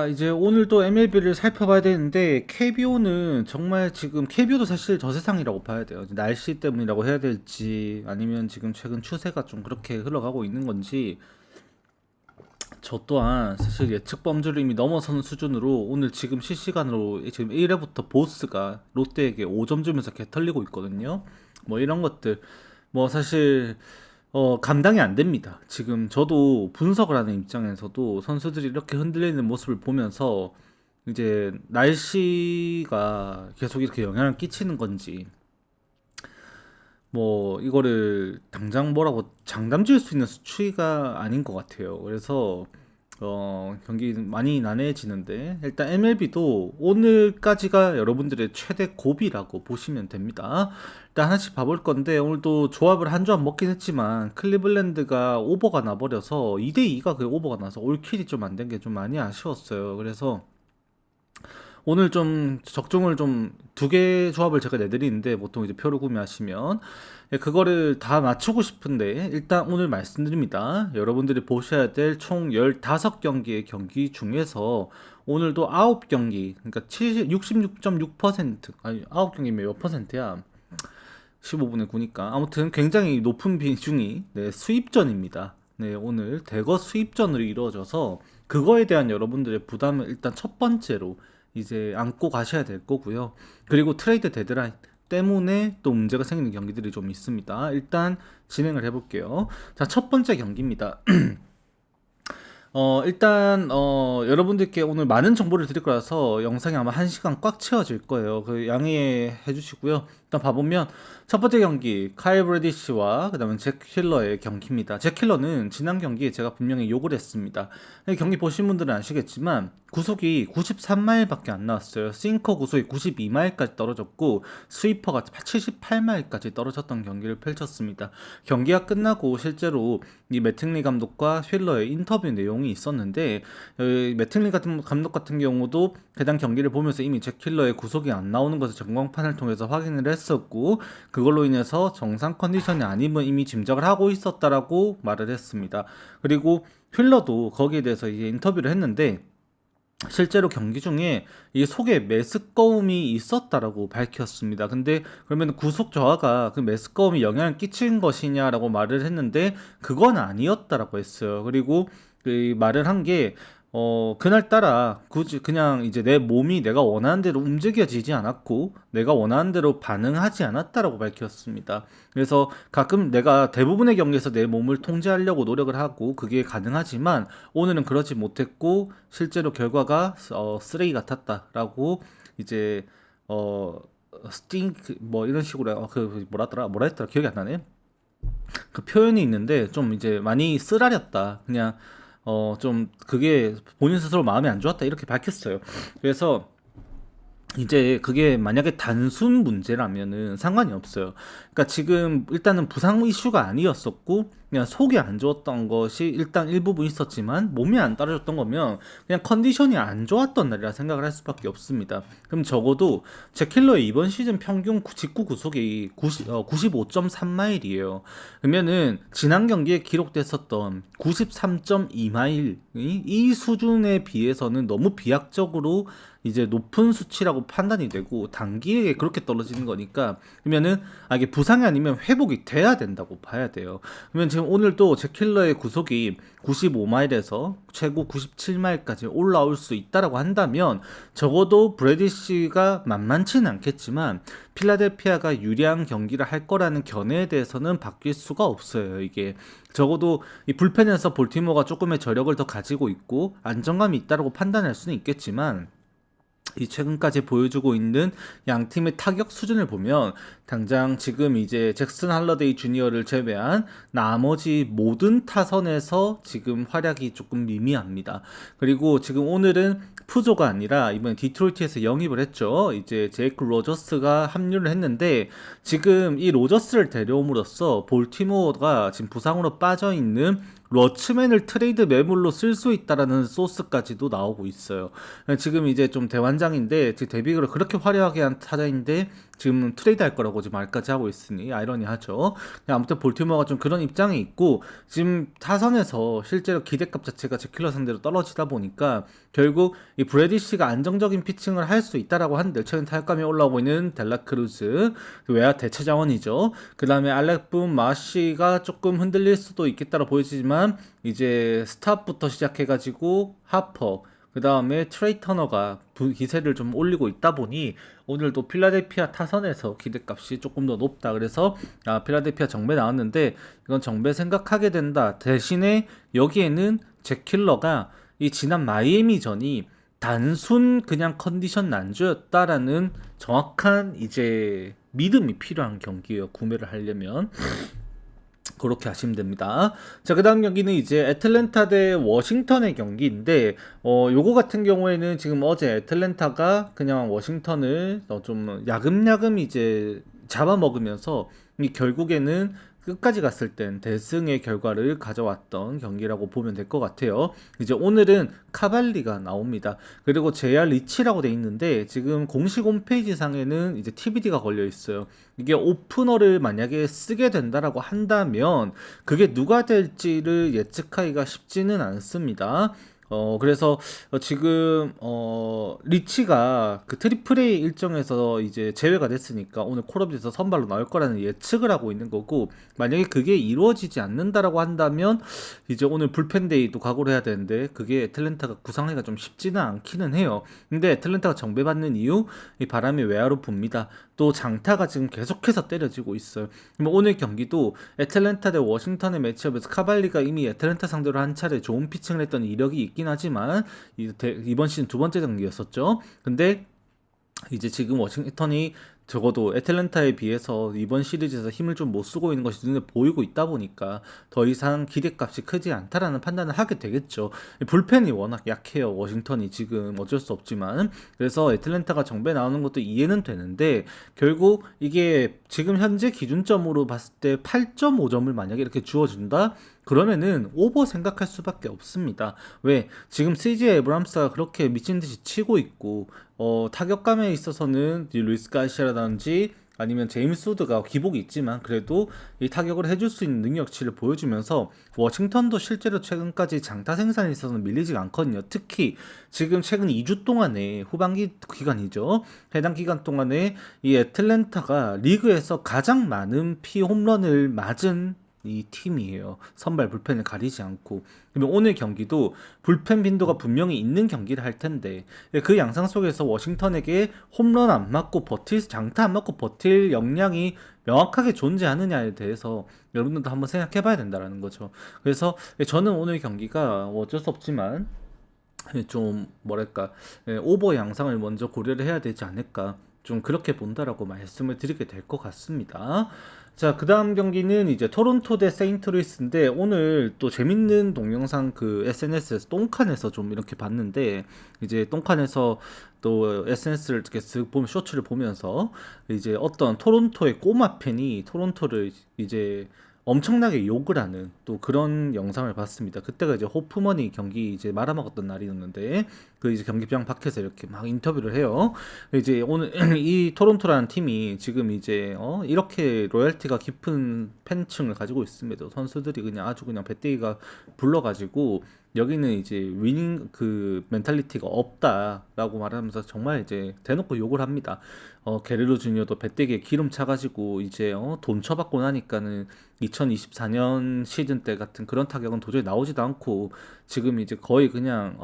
이제 오늘 또 MLB를 살펴봐야 되는데 KBO는 정말 지금 KBO도 사실 저 세상이라고 봐야 돼요. 이제 날씨 때문이라고 해야 될지 아니면 지금 최근 추세가 좀 그렇게 흘러가고 있는 건지 저 또한 사실 예측 범주를 이미 넘어서는 수준으로 오늘 지금 실시간으로 지금 1회부터 보스가 롯데에게 5점 주면서 개털리고 있거든요. 뭐 이런 것들 뭐 사실 감당이 안 됩니다. 지금 저도 분석을 하는 입장에서도 선수들이 이렇게 흔들리는 모습을 보면서 이제 날씨가 계속 이렇게 영향을 끼치는 건지 뭐 이거를 당장 뭐라고 장담 지을 수 있는 수치가 아닌 것 같아요. 그래서 경기 많이 난해해지는데 일단 MLB도 오늘까지가 여러분들의 최대 고비라고 보시면 됩니다. 일단 하나씩 봐볼 건데 오늘도 조합을 한 조합 먹긴 했지만 클리블랜드가 오버가 나버려서 2대2가 그 오버가 나서 올킬이 좀 안 된 게 좀 많이 아쉬웠어요. 그래서 오늘 좀 적중을 좀 두 개 조합을 제가 내드리는데 보통 이제 표를 구매하시면 그거를 다 맞추고 싶은데 일단 오늘 말씀드립니다. 여러분들이 보셔야 될 총 15경기의 경기 중에서 오늘도 9경기 그러니까 66.6% 아니 9경기면 몇 퍼센트야? 15분의 9니까 아무튼 굉장히 높은 비중이 수입전입니다. 네, 오늘 대거 수입전으로 이루어져서 그거에 대한 여러분들의 부담을 일단 첫 번째로 이제 안고 가셔야 될 거고요. 그리고 트레이드 데드라인 때문에 또 문제가 생기는 경기들이 좀 있습니다. 일단 진행을 해볼게요. 자, 첫 번째 경기입니다. 일단 여러분들께 오늘 많은 정보를 드릴 거라서 영상이 아마 1시간 꽉 채워질 거예요. 그 양해해 주시고요. 일단 봐보면 첫 번째 경기 카일 브래디시와 그다음에 잭 킬러의 경기입니다. 잭 킬러는 지난 경기에 제가 분명히 욕을 했습니다. 경기 보신 분들은 아시겠지만 구속이 93마일밖에 안 나왔어요. 싱커 구속이 92마일까지 떨어졌고 스위퍼가 78마일까지 떨어졌던 경기를 펼쳤습니다. 경기가 끝나고 실제로 이 매팅리 감독과 휠러의 인터뷰 내용이 있었는데 매팅리 같은 감독 같은 경우도 해당 경기를 보면서 이미 잭 킬러의 구속이 안 나오는 것을 전광판을 통해서 확인을 했었고 그걸로 인해서 정상 컨디션이 아님은 이미 짐작을 하고 있었다라고 말을 했습니다. 그리고 휠러도 거기에 대해서 이제 인터뷰를 했는데 실제로 경기 중에 이 속에 메스꺼움이 있었다라고 밝혔습니다. 근데 그러면 구속 저하가 그 메스꺼움이 영향을 끼친 것이냐라고 말을 했는데 그건 아니었다라고 했어요. 그리고 그 말을 한 게 그날따라 굳이 그냥 이제 내 몸이 내가 원하는 대로 움직여지지 않았고 내가 원하는 대로 반응하지 않았다라고 밝혔습니다. 그래서 가끔 내가 대부분의 경기에서 내 몸을 통제하려고 노력을 하고 그게 가능하지만 오늘은 그러지 못했고 실제로 결과가 쓰레기 같았다라고 이제 스팅크 뭐 이런 식으로 그 뭐라 했더라 기억이 안 나네. 그 표현이 있는데 좀 이제 많이 쓰라렸다. 그냥 좀 그게 본인 스스로 마음이 안 좋았다 이렇게 밝혔어요. 그래서 이제 그게 만약에 단순 문제라면은 상관이 없어요. 그러니까 지금 일단은 부상 이슈가 아니었었고 그냥 속이 안 좋았던 것이 일단 일부분 있었지만 몸이 안 따라줬던 거면 그냥 컨디션이 안 좋았던 날이라 생각을 할 수밖에 없습니다. 그럼 적어도 제킬러의 이번 시즌 평균 직구 구속이 95.3마일이에요. 그러면은 지난 경기에 기록됐었던 93.2마일 이 수준에 비해서는 너무 비약적으로 이제 높은 수치라고 판단이 되고 단기에 그렇게 떨어지는 거니까 그러면은 이게 부상이 아니면 회복이 돼야 된다고 봐야 돼요. 그러면 지금 오늘도 제킬러의 구속이 95마일에서 최고 97마일까지 올라올 수 있다라고 한다면 적어도 브래디시가 만만치는 않겠지만 필라델피아가 유리한 경기를 할 거라는 견해에 대해서는 바뀔 수가 없어요. 이게 적어도 이 불펜에서 볼티모어가 조금의 저력을 더 가지고 있고 안정감이 있다라고 판단할 수는 있겠지만 이 최근까지 보여주고 있는 양 팀의 타격 수준을 보면 당장 지금 이제 잭슨 할러데이 주니어를 제외한 나머지 모든 타선에서 지금 활약이 조금 미미합니다. 그리고 지금 오늘은 푸조가 아니라 이번에 디트로이트에서 영입을 했죠. 이제 제이크 로저스가 합류를 했는데 지금 이 로저스를 데려옴으로써 볼티모어가 지금 부상으로 빠져 있는 러츠맨을 트레이드 매물로 쓸 수 있다라는 소스까지도 나오고 있어요. 지금 이제 좀 대환장인데 지금 데뷔를 그렇게 화려하게 한 타자인데 지금 트레이드 할 거라고 지금 말까지 하고 있으니 아이러니하죠. 아무튼 볼티모어가 좀 그런 입장이 있고 지금 타선에서 실제로 기대값 자체가 제킬러 상대로 떨어지다 보니까 결국 이 브래디시가 안정적인 피칭을 할 수 있다라고 하는데 최근 타격감이 올라오고 있는 델라크루즈 외야 대체 자원이죠. 그 다음에 알렉 붐 마시가 조금 흔들릴 수도 있겠다고 보이지만 이제 스탑부터 시작해가지고 하퍼 그 다음에 트레이 터너가 기세를 좀 올리고 있다 보니 오늘도 필라델피아 타선에서 기대값이 조금 더 높다. 그래서 필라델피아 정배 나왔는데 이건 정배 생각하게 된다. 대신에 여기에는 잭 킬러가 이 지난 마이애미전이 단순 그냥 컨디션 난조였다라는 정확한 이제 믿음이 필요한 경기예요. 구매를 하려면. 그렇게 하시면 됩니다. 자, 그 다음 경기는 이제 애틀랜타 대 워싱턴의 경기인데, 요거 같은 경우에는 지금 어제 애틀랜타가 그냥 워싱턴을 좀 야금야금 이제 잡아먹으면서 이 결국에는 끝까지 갔을 땐 대승의 결과를 가져왔던 경기라고 보면 될 것 같아요. 이제 오늘은 카발리가 나옵니다. 그리고 JR 리치라고 돼 있는데 지금 공식 홈페이지 상에는 이제 TBD가 걸려 있어요. 이게 오프너를 만약에 쓰게 된다라고 한다면 그게 누가 될지를 예측하기가 쉽지는 않습니다. 그래서 지금 리치가 그 트리플 A 일정에서 이제 제외가 됐으니까 오늘 콜업에서 선발로 나올 거라는 예측을 하고 있는 거고, 만약에 그게 이루어지지 않는다라고 한다면 이제 오늘 불펜데이도 각오를 해야 되는데 그게 애틀랜타가 구상하기가 좀 쉽지는 않기는 해요. 근데 애틀랜타가 정배받는 이유, 이 바람이 외야로 붑니다. 또 장타가 지금 계속해서 때려지고 있어요. 오늘 경기도 애틀랜타 대 워싱턴의 매치업에서 카발리가 이미 애틀랜타 상대로 한 차례 좋은 피칭을 했던 이력이 있긴 하지만 이번 시즌 두 번째 경기였었죠. 근데 이제 지금 워싱턴이 적어도 애틀랜타에 비해서 이번 시리즈에서 힘을 좀 못 쓰고 있는 것이 눈에 보이고 있다 보니까 더 이상 기대값이 크지 않다라는 판단을 하게 되겠죠. 불펜이 워낙 약해요. 워싱턴이 지금 어쩔 수 없지만. 그래서 애틀랜타가 정배 나오는 것도 이해는 되는데 결국 이게 지금 현재 기준점으로 봤을 때 8.5점을 만약에 이렇게 주어준다? 그러면은 오버 생각할 수밖에 없습니다. 왜? 지금 CJ 에브람스가 그렇게 미친듯이 치고 있고 타격감에 있어서는 루이스 가시아라든지 아니면 제임스 우드가 기복이 있지만 그래도 이 타격을 해줄 수 있는 능력치를 보여주면서 워싱턴도 실제로 최근까지 장타 생산에 있어서는 밀리지가 않거든요. 특히 지금 최근 2주 동안에 후반기 기간이죠. 해당 기간 동안에 이 애틀랜타가 리그에서 가장 많은 피 홈런을 맞은 이 팀이에요. 선발 불펜을 가리지 않고. 그러면 오늘 경기도 불펜 빈도가 분명히 있는 경기를 할 텐데 그 양상 속에서 워싱턴에게 홈런 안 맞고 장타 안 맞고 버틸 역량이 명확하게 존재하느냐에 대해서 여러분들도 한번 생각해 봐야 된다는 거죠. 그래서 저는 오늘 경기가 어쩔 수 없지만 좀 뭐랄까 오버 양상을 먼저 고려를 해야 되지 않을까, 좀 그렇게 본다라고 말씀을 드리게 될 것 같습니다. 자, 그 다음 경기는 이제 토론토 대 세인트루이스인데 오늘 또 재밌는 동영상 그 SNS에서 똥칸에서 좀 이렇게 봤는데 이제 똥칸에서 또 SNS를 이렇게 쓱 보면 쇼츠를 보면서 이제 어떤 토론토의 꼬마 팬이 토론토를 이제 엄청나게 욕을 하는 또 그런 영상을 봤습니다. 그때가 이제 호프머니 경기 이제 말아먹었던 날이었는데 그 이제 경기장 밖에서 이렇게 막 인터뷰를 해요. 이제 오늘 이 토론토라는 팀이 지금 이제 이렇게 로열티가 깊은 팬층을 가지고 있음에도 선수들이 그냥 아주 그냥 배때기가 불러가지고 여기는 이제 위닝 그 멘탈리티가 없다라고 말하면서 정말 이제 대놓고 욕을 합니다. 게르로 주니어도 배때기에 기름 차가지고 이제 돈 쳐받고 나니까는 2024년 시즌 때 같은 그런 타격은 도저히 나오지도 않고 지금 이제 거의 그냥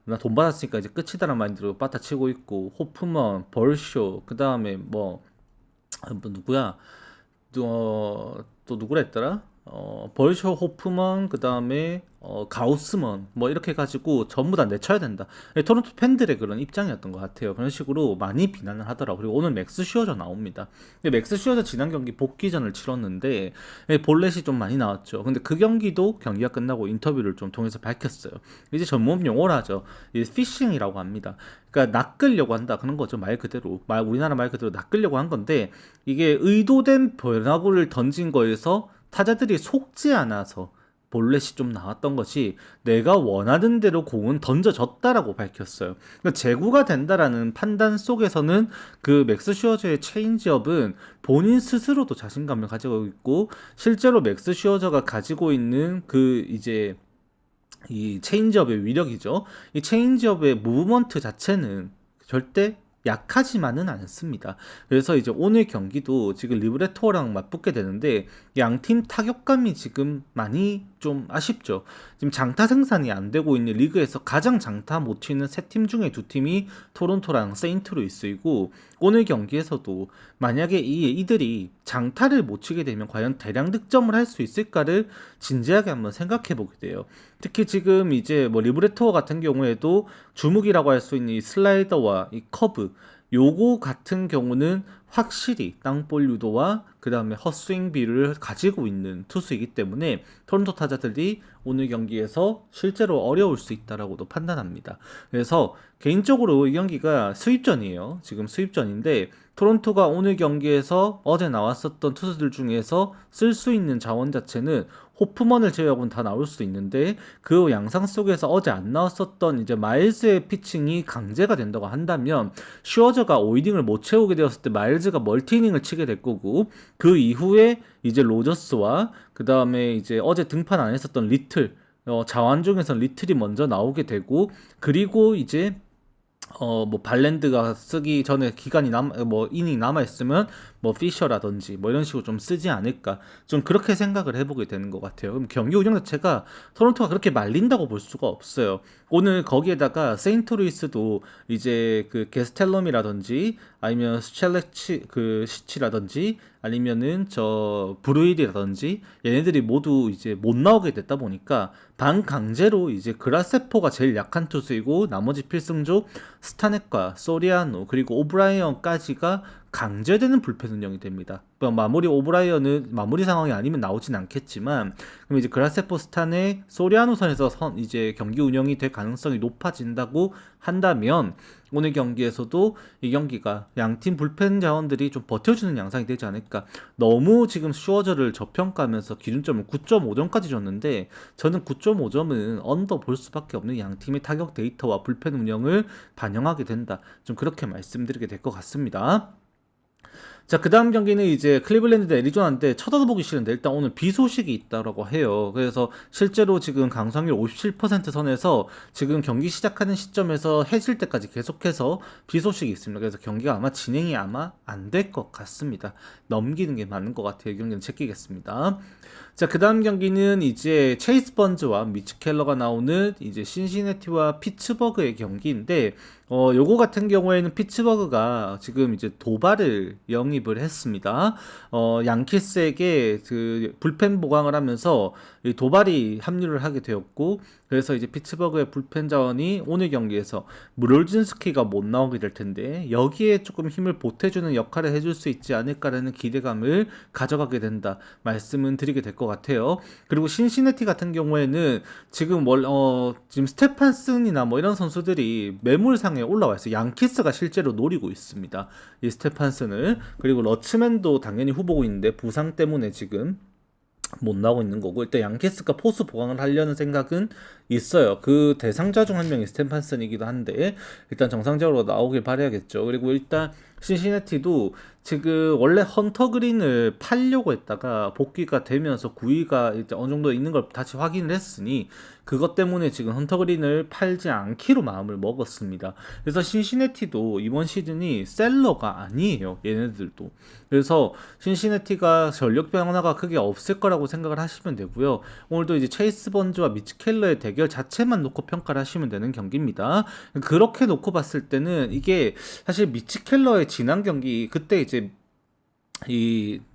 나 돈 받았으니까 이제 끝이다라는 마인드로 빠따치고 있고, 호프먼, 벌쇼, 그 다음에 뭐 누구야? 또 누구라 했더라? 벌쇼, 호프먼, 그 다음에 가우스먼 뭐 이렇게 해가지고 전부 다 내쳐야 된다. 토론토 팬들의 그런 입장이었던 것 같아요. 그런 식으로 많이 비난을 하더라고요. 그리고 오늘 맥스 슈어저 나옵니다. 맥스 슈어저 지난 경기 복귀전을 치렀는데 볼넷이 좀 많이 나왔죠. 근데 그 경기도 경기가 끝나고 인터뷰를 좀 통해서 밝혔어요. 이제 전문 용어로 하죠. 피싱이라고 합니다. 그러니까 낚으려고 한다 그런 거죠. 말 그대로 우리나라 말 그대로 낚으려고 한 건데 이게 의도된 변화구를 던진 거에서 타자들이 속지 않아서 볼넷이 좀 나왔던 것이 내가 원하는 대로 공은 던져졌다라고 밝혔어요. 그러니까 제구가 된다라는 판단 속에서는 그 맥스 슈어저의 체인지업은 본인 스스로도 자신감을 가지고 있고 실제로 맥스 슈어저가 가지고 있는 그 이제 이 체인지업의 위력이죠. 이 체인지업의 무브먼트 자체는 절대 약하지만은 않습니다. 그래서 이제 오늘 경기도 지금 리브레토랑 맞붙게 되는데 양팀 타격감이 지금 많이 좀 아쉽죠. 지금 장타 생산이 안 되고 있는 리그에서 가장 장타 못 치는 세 팀 중에 두 팀이 토론토랑 세인트루이스이고 오늘 경기에서도 만약에 이들이 장타를 못 치게 되면 과연 대량 득점을 할 수 있을까를 진지하게 한번 생각해 보게 돼요. 특히 지금 이제 뭐 리브레토어 같은 경우에도 주목이라고 할 수 있는 이 슬라이더와 이 커브 요거 같은 경우는 확실히 땅볼 유도와 그 다음에 헛스윙 비율을 가지고 있는 투수이기 때문에 토론토 타자들이 오늘 경기에서 실제로 어려울 수 있다라고도 판단합니다. 그래서 개인적으로 이 경기가 수입전이에요. 지금 수입전인데 토론토가 오늘 경기에서 어제 나왔었던 투수들 중에서 쓸 수 있는 자원 자체는 호프먼을 제외하고는 다 나올 수 있는데 그 양상 속에서 어제 안 나왔었던 이제 마일즈의 피칭이 강제가 된다고 한다면 슈어저가 5이닝을 못 채우게 되었을 때 마일즈가 멀티이닝을 치게 될 거고 그 이후에 이제 로저스와 그 다음에 이제 어제 등판 안 했었던 리틀 자완 중에서 리틀이 먼저 나오게 되고 그리고 이제 뭐 발랜드가 쓰기 전에 기간이 뭐 이닝 남아 있으면 뭐 피셔라든지 뭐 이런 식으로 좀 쓰지 않을까 좀 그렇게 생각을 해보게 되는 것 같아요. 그럼 경기 운영 자체가 토론토가 그렇게 말린다고 볼 수가 없어요. 오늘 거기에다가 세인트루이스도 이제 그 게스텔럼이라든지 아니면 스첼레치 그 시치라든지 아니면은 저 브루일이라든지 얘네들이 모두 이제 못 나오게 됐다 보니까 반강제로 이제 그라세포가 제일 약한 투수이고 나머지 필승조 스타넷과 소리아노 그리고 오브라이언까지가 강제되는 불펜 운영이 됩니다. 마무리 오브라이언은 마무리 상황이 아니면 나오진 않겠지만 그럼 이제 그라세포 스탄의 소리아노 선에서 이제 경기 운영이 될 가능성이 높아진다고 한다면 오늘 경기에서도 이 경기가 양팀 불펜 자원들이 좀 버텨주는 양상이 되지 않을까. 너무 지금 슈어저를 저평가하면서 기준점을 9.5점까지 줬는데 저는 9.5점은 언더 볼 수밖에 없는 양팀의 타격 데이터와 불펜 운영을 반영하게 된다. 좀 그렇게 말씀드리게 될 것 같습니다. 자, 그 다음 경기는 이제 클리블랜드 대 애리조나인데 쳐다보기 싫은데 일단 오늘 비 소식이 있다라고 해요. 그래서 실제로 지금 강성률 57% 선에서 지금 경기 시작하는 시점에서 해질 때까지 계속해서 비 소식이 있습니다. 그래서 경기가 아마 진행이 아마 안 될 것 같습니다. 넘기는 게 맞는 것 같아요. 이 경기는 제끼겠습니다. 자, 그 다음 경기는 이제 체이스 번즈와 미치 켈러가 나오는 이제 신시내티와 피츠버그의 경기인데 요거 같은 경우에는 피츠버그가 지금 이제 도발을 영입을 했습니다. 양키스에게 그 불펜 보강을 하면서 이 도발이 합류를 하게 되었고 그래서 이제 피츠버그의 불펜 자원이 오늘 경기에서 무롤진스키가 못 나오게 될 텐데 여기에 조금 힘을 보태주는 역할을 해줄 수 있지 않을까라는 기대감을 가져가게 된다 말씀은 드리게 될 것 같아요. 그리고 신시내티 같은 경우에는 지금 지금 스테판슨이나 뭐 이런 선수들이 매물상에 올라와 있어요. 양키스가 실제로 노리고 있습니다. 이 스테판슨을. 그리고 러츠맨도 당연히 후보고 있는데 부상 때문에 지금 못 나오고 있는 거고 일단 양키스가 포수 보강을 하려는 생각은 있어요. 그 대상자 중 한 명이 스탠판슨이기도 한데 일단 정상적으로 나오길 바라야겠죠. 그리고 일단 신시내티도 지금 원래 헌터 그린을 팔려고 했다가 복귀가 되면서 구위가 이제 어느 정도 있는 걸 다시 확인을 했으니 그것 때문에 지금 헌터 그린을 팔지 않기로 마음을 먹었습니다. 그래서 신시내티도 이번 시즌이 셀러가 아니에요. 얘네들도. 그래서 신시내티가 전력 변화가 크게 없을 거라고 생각을 하시면 되고요. 오늘도 이제 체이스 번즈와 미치 켈러의 대결 자체만 놓고 평가를 하시면 되는 경기입니다. 그렇게 놓고 봤을 때는 이게 사실 미치 켈러의 지난 경기 그때 이제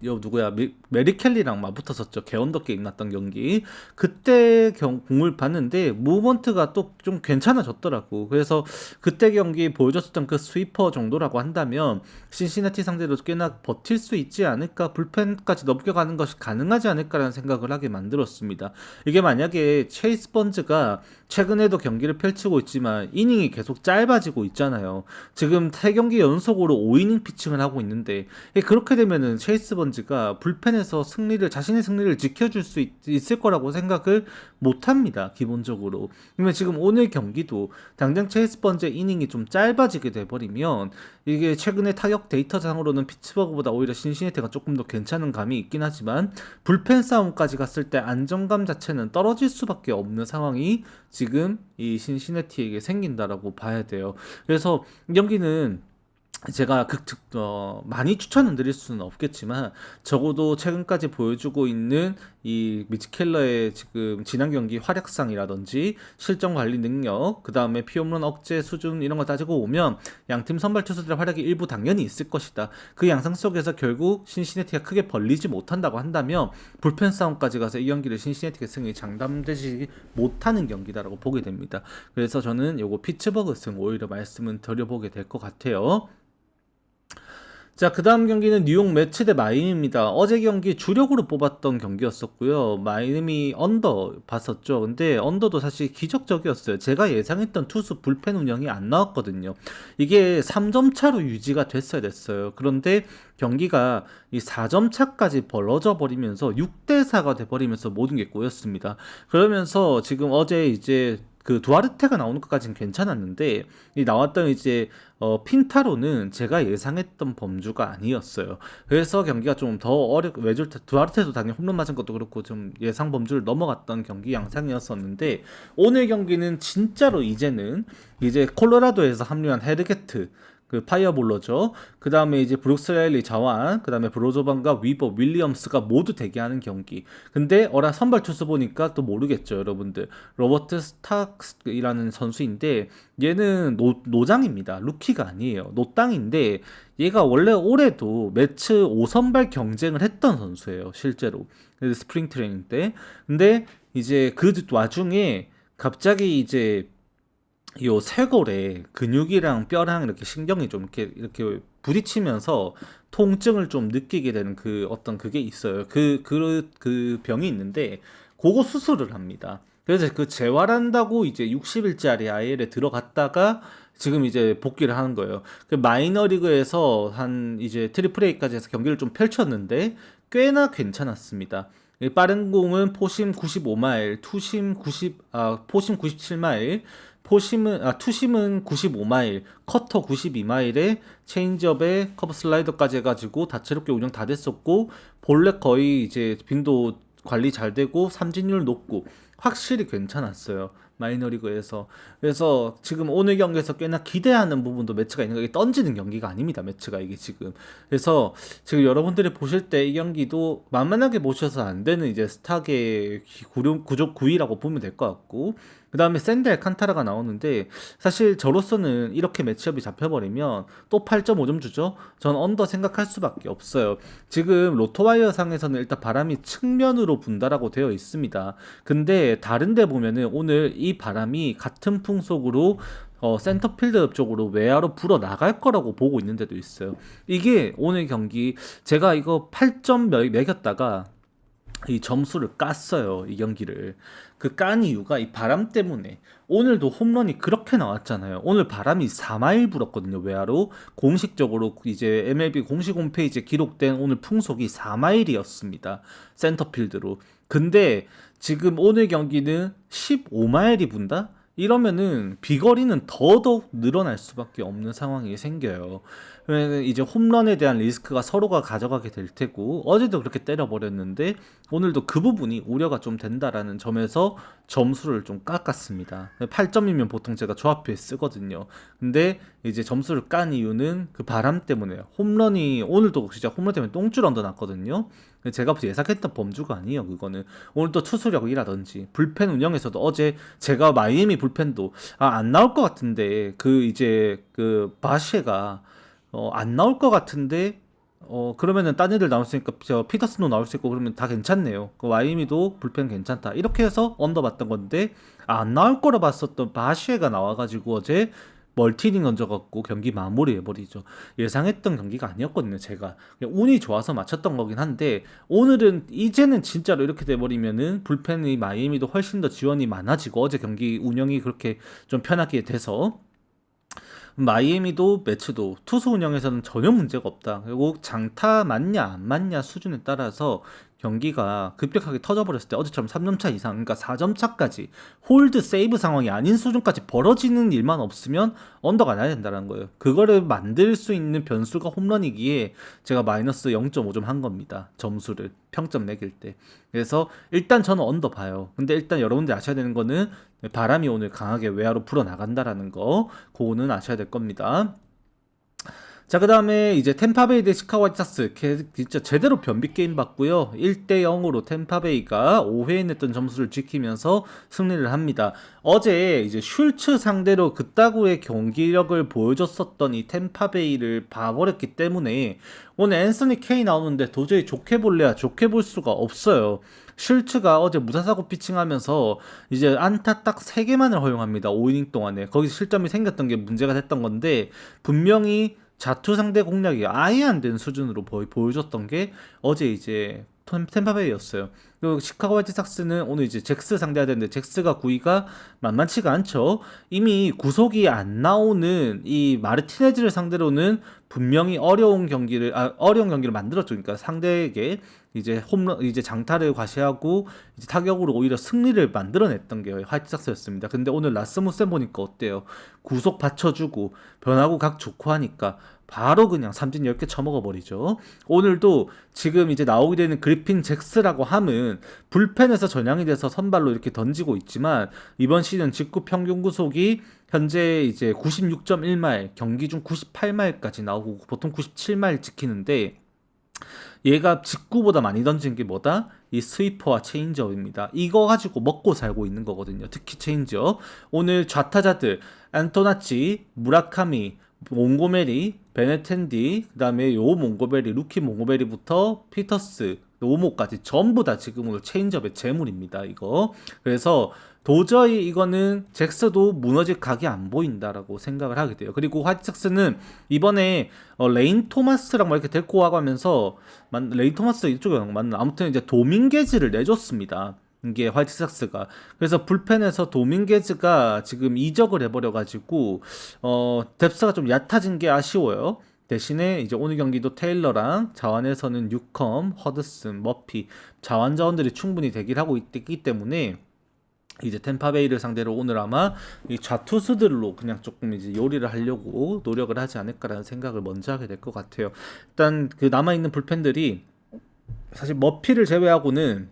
누구야 메리 켈리랑 맞붙었었죠. 개언더 게임 났던 경기 그때 공을 봤는데 무브먼트가 또 좀 괜찮아졌더라고. 그래서 그때 경기 보여줬었던 그 스위퍼 정도라고 한다면 신시내티 상대로 꽤나 버틸 수 있지 않을까, 불펜까지 넘겨가는 것이 가능하지 않을까라는 생각을 하게 만들었습니다. 이게 만약에 체이스 번즈가 최근에도 경기를 펼치고 있지만 이닝이 계속 짧아지고 있잖아요. 지금 3경기 연속으로 5이닝 피칭을 하고 있는데 그렇게 되면은 체이스 번즈가 불펜에서 자신의 승리를 지켜줄 수 있을 거라고 생각을 못 합니다. 기본적으로. 그러면 지금 오늘 경기도 당장 체이스 번즈의 이닝이 좀 짧아지게 돼버리면 이게 최근에 타격 데이터상으로는 피츠버그보다 오히려 신시내티가 조금 더 괜찮은 감이 있긴 하지만 불펜 싸움까지 갔을 때 안정감 자체는 떨어질 수밖에 없는 상황이 지금 이 신시내티에게 생긴다라고 봐야 돼요. 그래서 이 경기는 제가 많이 추천은 드릴 수는 없겠지만 적어도 최근까지 보여주고 있는 이 미치 켈러의 지금 지난 경기 활약상이라든지 실점 관리 능력, 그 다음에 피홈런 억제 수준 이런 거 따지고 보면 양팀 선발 투수들의 활약이 일부 당연히 있을 것이다. 그 양상 속에서 결국 신시내티가 크게 벌리지 못한다고 한다면 불펜 싸움까지 가서 이 경기를 신시내티의 승이 장담되지 못하는 경기다라고 보게 됩니다. 그래서 저는 요거 피츠버그 승 오히려 말씀을 드려보게 될 것 같아요. 자, 그 다음 경기는 뉴욕 매츠 대 마이애미입니다. 어제 경기 주력으로 뽑았던 경기였었고요. 마이애미 언더 봤었죠. 근데 언더도 사실 기적적이었어요. 제가 예상했던 투수 불펜 운영이 안 나왔거든요. 이게 3점 차로 유지가 됐어야 됐어요. 그런데 경기가 이 4점 차까지 벌어져 버리면서 6대4가 돼버리면서 모든 게 꼬였습니다. 그러면서 지금 어제 이제 그 두아르테가 나오는 것까지는 괜찮았는데 이 나왔던 이제 핀타로는 제가 예상했던 범주가 아니었어요. 그래서 경기가 좀 더 두아르테도 당연히 홈런 맞은 것도 그렇고 좀 예상 범주를 넘어갔던 경기 양상이었었는데 오늘 경기는 진짜로 이제는 이제 콜로라도에서 합류한 헤르게트 그 파이어볼러죠. 그 다음에 이제 브룩스 라일리 자완, 그 다음에 브로조반과 위버, 윌리엄스가 모두 대기하는 경기. 근데 선발 투수 보니까 또 모르겠죠, 여러분들. 로버트 스탁스이라는 선수인데 얘는 노장입니다. 루키가 아니에요. 노땅인데 얘가 원래 올해도 매치 5선발 경쟁을 했던 선수예요, 실제로. 스프링 트레이닝 때. 근데 이제 그 와중에 갑자기 이제 요 쇄골에 근육이랑 뼈랑 이렇게 신경이 좀 이렇게 부딪히면서 통증을 좀 느끼게 되는 그 어떤 그게 있어요. 그 병이 있는데 그거 수술을 합니다. 그래서 그 재활한다고 이제 60일짜리 IL에 들어갔다가 지금 이제 복귀를 하는 거예요. 그 마이너리그에서 한 이제 트리플 A까지 해서 경기를 좀 펼쳤는데 꽤나 괜찮았습니다. 빠른 공은 포심 95마일, 포심 97마일, 투심은 95마일, 커터 92마일에 체인지업에 커브 슬라이더까지 해가지고 다채롭게 운영 다 됐었고 본래 거의 이제 빈도 관리 잘 되고 삼진율 높고 확실히 괜찮았어요. 마이너리그에서. 그래서 지금 오늘 경기에서 꽤나 기대하는 부분도 매치가 있는 거. 이게 던지는 경기가 아닙니다. 매치가 이게 지금. 그래서 지금 여러분들이 보실 때 이 경기도 만만하게 보셔서 안 되는 이제 스탁의 구조 9위라고 보면 될 것 같고 그 다음에 샌드 알칸타라가 나오는데 사실 저로서는 이렇게 매치업이 잡혀버리면 또 8.5점 주죠. 전 언더 생각할 수밖에 없어요. 지금 로토와이어 상에서는 일단 바람이 측면으로 분다라고 되어 있습니다. 근데 다른 데 보면은 오늘 이 바람이 같은 풍속으로 센터필드 쪽으로 외야로 불어 나갈 거라고 보고 있는 데도 있어요. 이게 오늘 경기 제가 이거 8점 매겼다가 이 점수를 깠어요. 이 경기를. 그 깐 이유가 이 바람 때문에. 오늘도 홈런이 그렇게 나왔잖아요. 오늘 바람이 4마일 불었거든요. 외야로. 공식적으로 이제 MLB 공식 홈페이지에 기록된 오늘 풍속이 4마일이었습니다. 센터필드로. 근데 지금 오늘 경기는 15마일이 분다? 이러면은 비거리는 더더욱 늘어날 수밖에 없는 상황이 생겨요. 왜냐면 이제 홈런에 대한 리스크가 서로가 가져가게 될 테고 어제도 그렇게 때려버렸는데 오늘도 그 부분이 우려가 좀 된다라는 점에서 점수를 좀 깎았습니다. 8점이면 보통 제가 조합표에 쓰거든요. 근데 이제 점수를 깐 이유는 그 바람 때문에요. 홈런이 오늘도 진짜 홈런 때문에 똥줄 언더 났거든요. 제가 예상했던 범주가 아니에요. 그거는 오늘 또 투수력이라든지 불펜 운영에서도 어제 제가 마이애미 불펜도 안 나올 것 같은데 그 이제 그 바시에가 안 나올 것 같은데 그러면은 딴 애들 나올 수 있으니까 피터슨도 나올 수 있고 그러면 다 괜찮네요. 그 와이미도 불펜 괜찮다. 이렇게 해서 언더 봤던 건데 안 나올 거라 봤었던 바시에가 나와가지고 어제 멀티닝 던져갖고 경기 마무리해버리죠. 예상했던 경기가 아니었거든요. 제가 그냥 운이 좋아서 맞췄던 거긴 한데 오늘은 이제는 진짜로 이렇게 돼버리면은 불펜이 마이애미도 훨씬 더 지원이 많아지고 어제 경기 운영이 그렇게 좀 편하게 돼서 마이애미도 매치도 투수 운영에서는 전혀 문제가 없다. 그리고 장타 맞냐 안 맞냐 수준에 따라서 경기가 급격하게 터져버렸을 때 어제처럼 3점 차 이상, 그러니까 4점 차까지 홀드 세이브 상황이 아닌 수준까지 벌어지는 일만 없으면 언더가 나야 된다는 거예요. 그거를 만들 수 있는 변수가 홈런이기에 제가 마이너스 0.5점 한 겁니다. 점수를 평점 매길 때. 그래서 일단 저는 언더 봐요. 근데 일단 여러분들 아셔야 되는 거는 바람이 오늘 강하게 외야로 불어 나간다라는 거, 그거는 아셔야 될 겁니다. 자, 그 다음에 이제 템파베이 대 시카고 화이트삭스 진짜 제대로 변비 게임 봤고요. 1대 0으로 템파베이가 5회에 냈던 점수를 지키면서 승리를 합니다. 어제 이제 슐츠 상대로 그따구의 경기력을 보여줬었던 이 템파베이를 봐버렸기 때문에 오늘 앤서니 케이 나오는데 도저히 좋게 볼래야 좋게 볼 수가 없어요. 슐츠가 어제 무사사고 피칭하면서 이제 안타 딱 3개만을 허용합니다. 5이닝 동안에. 거기서 실점이 생겼던 게 문제가 됐던 건데 분명히 자투 상대 공략이 아예 안 된 수준으로 보여줬던 게 어제 이제 템파베이였어요. 그리고 시카고 화이트삭스는 오늘 이제 잭스 상대해야 되는데 잭스가 구위가 만만치가 않죠. 이미 구속이 안 나오는 이 마르티네즈를 상대로는 분명히 어려운 경기를 만들었죠. 그러니까 상대에게 이제 홈런 이제 장타를 과시하고 이제 타격으로 오히려 승리를 만들어냈던 게 화이트삭스였습니다. 근데 오늘 라스무센 보니까 어때요? 구속 받쳐주고 변화구 각 좋고 하니까 바로 그냥 삼진 10개 쳐먹어버리죠. 오늘도 지금 이제 나오게 되는 그리핀 잭스라고 함은 불펜에서 전향이 돼서 선발로 이렇게 던지고 있지만 이번 시즌 직구 평균 구속이 현재 이제 96.1마일, 경기 중 98마일까지 나오고 보통 97마일 지키는데 얘가 직구보다 많이 던진 게 뭐다? 이 스위퍼와 체인지업입니다. 이거 가지고 먹고 살고 있는 거거든요. 특히 체인지업. 오늘 좌타자들 안토나치, 무라카미, 몽고메리, 베네텐디, 그 다음에 요 몽고베리, 루키 몽고베리부터 피터스, 오모까지 전부 다 지금 오늘 체인지업의 재물입니다. 이거. 그래서 도저히 이거는 잭스도 무너질 각이 안 보인다라고 생각을 하게 돼요. 그리고 화이트삭스는 이번에 레인 토마스랑 뭐 이렇게 데리고 와가면서 레인 토마스 이쪽에 맞는 아무튼 이제 도밍게즈를 내줬습니다. 이게 화이트삭스가. 그래서 불펜에서 도밍게즈가 지금 이적을 해버려가지고 뎁스가 좀 얕아진 게 아쉬워요. 대신에 이제 오늘 경기도 테일러랑 자완에서는 뉴컴, 허드슨, 머피 자완 자원들이 충분히 대기를 하고 있기 때문에 이제 템파베이를 상대로 오늘 아마 이 좌투수들로 그냥 조금 이제 요리를 하려고 노력을 하지 않을까라는 생각을 먼저 하게 될 것 같아요. 일단 그 남아있는 불펜들이 사실 머피를 제외하고는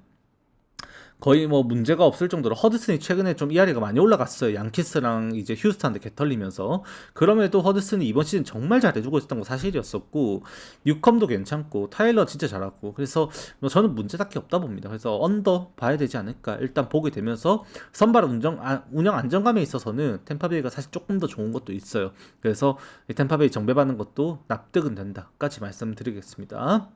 거의 뭐 문제가 없을 정도로 허드슨이 최근에 좀 ERA가 많이 올라갔어요. 양키스랑 이제 휴스턴한테 개털리면서. 그럼에도 허드슨이 이번 시즌 정말 잘해주고 있었던 거 사실이었었고 뉴컴도 괜찮고 타일러 진짜 잘하고 그래서 뭐 저는 문제 딱히 없다 봅니다. 그래서 언더 봐야 되지 않을까 일단 보게 되면서 선발 운영 안정감에 있어서는 템파베이가 사실 조금 더 좋은 것도 있어요. 그래서 템파베이 정배받는 것도 납득은 된다까지 말씀드리겠습니다.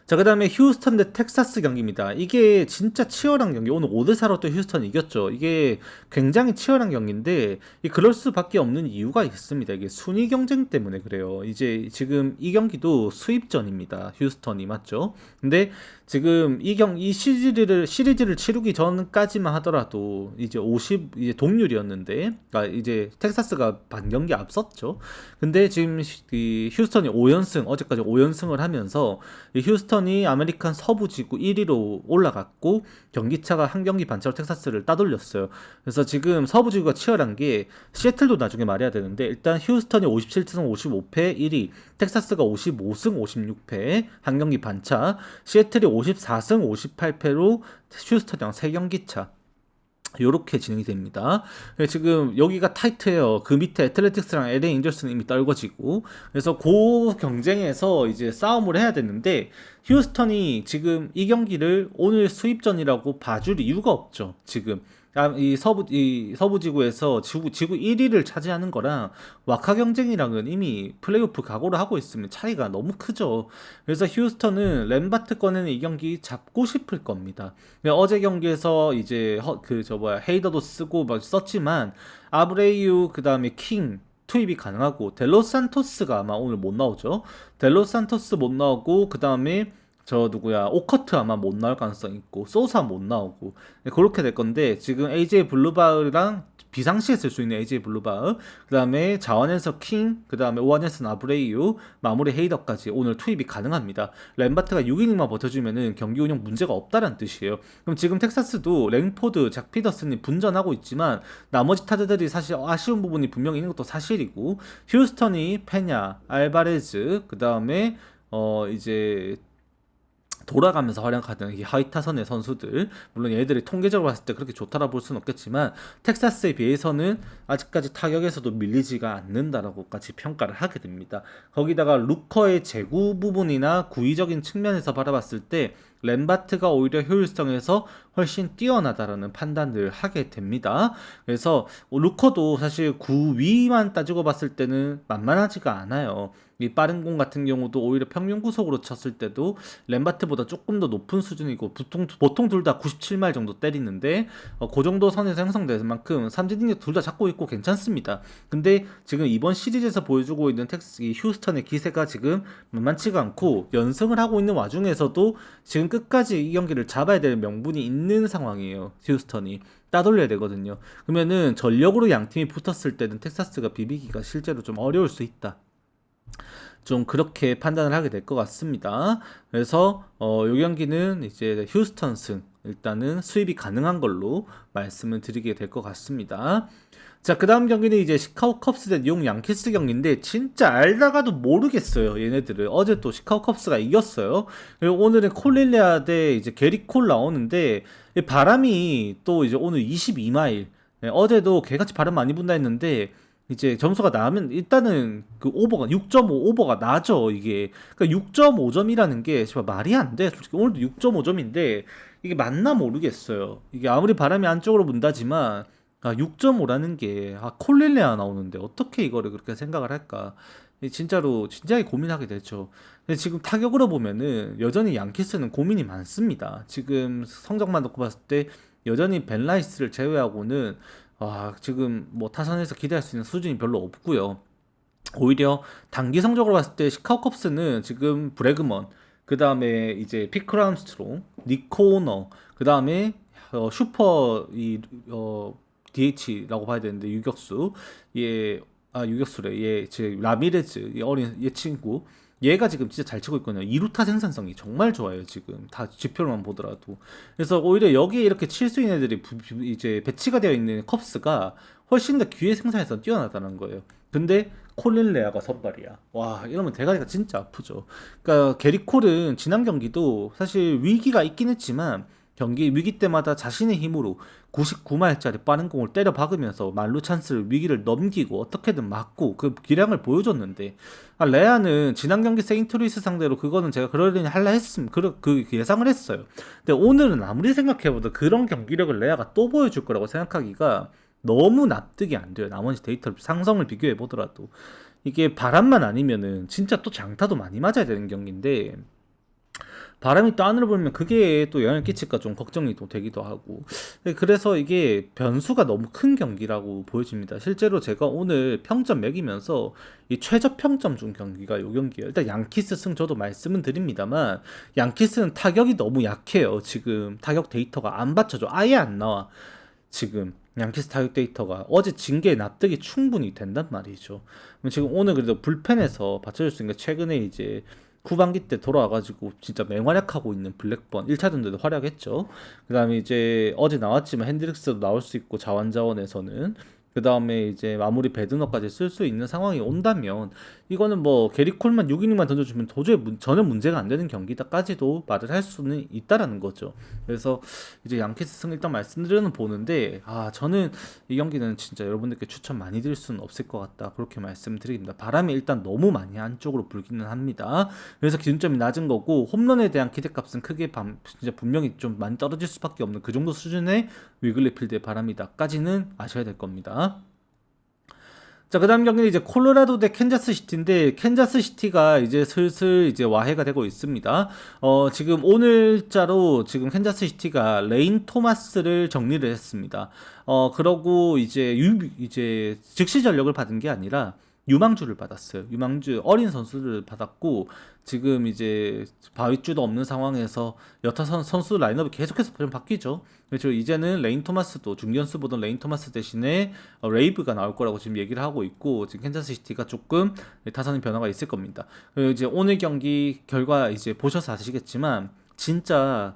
자, 그 다음에 휴스턴 대 텍사스 경기입니다. 이게 진짜 치열한 경기. 오늘 5대4로 또 휴스턴이 이겼죠. 이게 굉장히 치열한 경기인데 그럴 수밖에 없는 이유가 있습니다. 이게 순위 경쟁 때문에 그래요. 이제 지금 이 경기도 수입전입니다. 휴스턴이 맞죠? 근데 지금 이 시리즈를 치르기 전까지만 하더라도 이제 이제 동률이었는데, 그러니까 이제 텍사스가 반경기 앞섰죠. 근데 지금 이 휴스턴이 5연승, 어제까지 5연승을 하면서 이 휴스턴이 아메리칸 서부 지구 1위로 올라갔고 경기차가 한 경기 반차로 텍사스를 따돌렸어요. 그래서 지금 서부 지구가 치열한 게 시애틀도 나중에 말해야 되는데 일단 휴스턴이 57승 55패 1위, 텍사스가 55승 56패 한 경기 반차, 시애틀이 54승 58패로 휴스턴이랑 3경기 차 요렇게 진행이 됩니다. 지금 여기가 타이트해요. 그 밑에 애틀레틱스랑 LA 인저스는 이미 떨궈지고 그래서 그 경쟁에서 이제 싸움을 해야 되는데 휴스턴이 지금 이 경기를 오늘 수입전이라고 봐줄 이유가 없죠. 지금 이 서부 지구에서 지구 1위를 차지하는 거랑 와카 경쟁이랑은 이미 플레이오프 각오를 하고 있으면 차이가 너무 크죠. 그래서 휴스턴은 램바트 꺼내는 이 경기 잡고 싶을 겁니다. 어제 경기에서 이제 헤이더도 쓰고 막 썼지만 아브레이유 그다음에 킹 투입이 가능하고 델로산토스가 아마 오늘 못 나오죠. 델로산토스 못 나오고 그다음에 저 누구야 오커트 아마 못 나올 가능성 있고 소사 못 나오고 그렇게 될 건데 지금 AJ 블루바흐랑 비상시에 쓸 수 있는 AJ 블루바흐 그다음에 자원에서 킹 그다음에 오한에서 아브레이유 마무리 헤이더까지 오늘 투입이 가능합니다. 램바트가 6이닝만 버텨주면은 경기 운영 문제가 없다는 뜻이에요. 그럼 지금 텍사스도 랭포드, 작 피더슨이 분전하고 있지만 나머지 타자들이 사실 아쉬운 부분이 분명히 있는 것도 사실이고 휴스턴이 페냐, 알바레즈 그다음에 이제 돌아가면서 활약하는 이 하위 타선의 선수들 물론 얘들이 통계적으로 봤을 때 그렇게 좋다라 볼 수는 없겠지만 텍사스에 비해서는 아직까지 타격에서도 밀리지가 않는다라고까지 평가를 하게 됩니다. 거기다가 루커의 제구 부분이나 구위적인 측면에서 바라봤을 때 램바트가 오히려 효율성에서 훨씬 뛰어나다라는 판단을 하게 됩니다. 그래서 루커도 사실 구위만 따지고 봤을 때는 만만하지가 않아요. 이 빠른 공 같은 경우도 오히려 평균 구속으로 쳤을 때도 램바트보다 조금 더 높은 수준이고 보통 둘 다 97마일 정도 때리는데 그 정도 선에서 형성될 만큼 삼진 능력 둘 다 잡고 있고 괜찮습니다. 근데 지금 이번 시리즈에서 보여주고 있는 이 휴스턴의 기세가 지금 만만치가 않고 연승을 하고 있는 와중에서도 지금 끝까지 이 경기를 잡아야 될 명분이 있는 상황이에요. 휴스턴이 따돌려야 되거든요. 그러면은 전력으로 양 팀이 붙었을 때는 텍사스가 비비기가 실제로 좀 어려울 수 있다. 좀 그렇게 판단을 하게 될 것 같습니다. 그래서 이 경기는 이제 휴스턴 승 일단은 수입이 가능한 걸로 말씀을 드리게 될 것 같습니다. 자, 그 다음 경기는 이제 시카고 컵스 대 뉴욕 양키스 경기인데 진짜 알다가도 모르겠어요. 얘네들을 어제 또 시카고 컵스가 이겼어요. 그리고 오늘은 콜릴레아 대 이제 게리 콜 나오는데 바람이 또 이제 오늘 22마일 어제도 개같이 바람 많이 분다 했는데 이제 점수가 나면 일단은 그 오버가 6.5 오버가 나죠. 이게 그러니까 6.5점이라는 게 정말 말이 안 돼. 솔직히 오늘도 6.5점인데 이게 맞나 모르겠어요. 이게 아무리 바람이 안쪽으로 분다지만 6.5라는 게 콜릴레아 나오는데 어떻게 이거를 그렇게 생각을 할까? 진짜로 진지하게 고민하게 되죠. 근데 지금 타격으로 보면은 여전히 양키스는 고민이 많습니다. 지금 성적만 놓고 봤을 때 여전히 벤라이스를 제외하고는 지금 뭐 타선에서 기대할 수 있는 수준이 별로 없고요. 오히려 단기 성적으로 봤을 때 시카고 컵스는 지금 브래그먼, 그 다음에 이제 피크 암스트롱, 니코 오너, 그 다음에 슈퍼 DH라고 봐야 되는데 유격수, 유격수래. 얘 지금 라미레즈, 어린 얘 친구. 얘가 지금 진짜 잘 치고 있거든요. 2루타 생산성이 정말 좋아요. 지금 다 지표로만 보더라도. 그래서 오히려 여기에 이렇게 칠 수 있는 애들이 이제 배치가 되어 있는 컵스가 훨씬 더 기회 생산에서 뛰어나다는 거예요. 근데 콜린 레아가 선발이야. 와, 이러면 대가리가 진짜 아프죠. 그러니까 게리 콜은 지난 경기도 사실 위기가 있긴 했지만 경기 위기 때마다 자신의 힘으로 99마일짜리 빠른 공을 때려 박으면서 만루 찬스를 위기를 넘기고 어떻게든 막고 그 기량을 보여줬는데 레아는 지난 경기 세인트루이스 상대로 그거는 제가 그러려니 할라 했음 그 예상을 했어요. 근데 오늘은 아무리 생각해봐도 그런 경기력을 레아가 또 보여줄 거라고 생각하기가 너무 납득이 안 돼요. 나머지 데이터를 상성을 비교해 보더라도 이게 바람만 아니면은 진짜 또 장타도 많이 맞아야 되는 경기인데 바람이 또 안으로 불면 그게 또 영향을 끼칠까 좀 걱정이 또 되기도 하고 그래서 이게 변수가 너무 큰 경기라고 보여집니다. 실제로 제가 오늘 평점 매기면서 이 최저 평점 준 경기가 요 경기예요. 일단 양키스 승 저도 말씀은 드립니다만 양키스는 타격이 너무 약해요. 지금 타격 데이터가 안 받쳐줘. 아예 안 나와. 지금 양키스 타격 데이터가 어제 진 게 납득이 충분히 된단 말이죠. 지금 오늘 그래도 불펜에서 받쳐줄 수 있는 게 최근에 이제 후반기 때 돌아와가지고 진짜 맹활약하고 있는 블랙번 1차전 때도 활약했죠. 그 다음에 이제 어제 나왔지만 핸드릭스도 나올 수 있고 자원자원에서는 그 다음에 이제 마무리 배드너까지 쓸 수 있는 상황이 온다면 이거는 뭐 게리 콜만 6이닝만 던져주면 도저히 전혀 문제가 안 되는 경기다까지도 말을 할 수는 있다라는 거죠. 그래서 이제 양키스 승 일단 말씀드리는 보는데 저는 이 경기는 진짜 여러분들께 추천 많이 드릴 수는 없을 것 같다 그렇게 말씀드립니다. 바람이 일단 너무 많이 안쪽으로 불기는 합니다. 그래서 기준점이 낮은 거고 홈런에 대한 기대값은 크게 진짜 분명히 좀 많이 떨어질 수밖에 없는 그 정도 수준의 위글리 필드의 바람이다까지는 아셔야 될 겁니다. 자, 그 다음 경기는 이제 콜로라도 대 캔자스 시티인데, 캔자스 시티가 이제 슬슬 이제 와해가 되고 있습니다. 지금 오늘자로 지금 캔자스 시티가 레인 토마스를 정리를 했습니다. 그러고 이제 즉시 전력을 받은 게 아니라 유망주를 받았어요. 유망주 어린 선수를 받았고 지금 이제 바위주도 없는 상황에서 여타 선수 라인업이 계속해서 좀 바뀌죠. 그렇죠. 이제는 레인 토마스도 중견수 보던 레인 토마스 대신에 레이브가 나올 거라고 지금 얘기를 하고 있고 지금 캔자스 시티가 조금 타선의 변화가 있을 겁니다. 그리고 이제 오늘 경기 결과 이제 보셔서 아시겠지만 진짜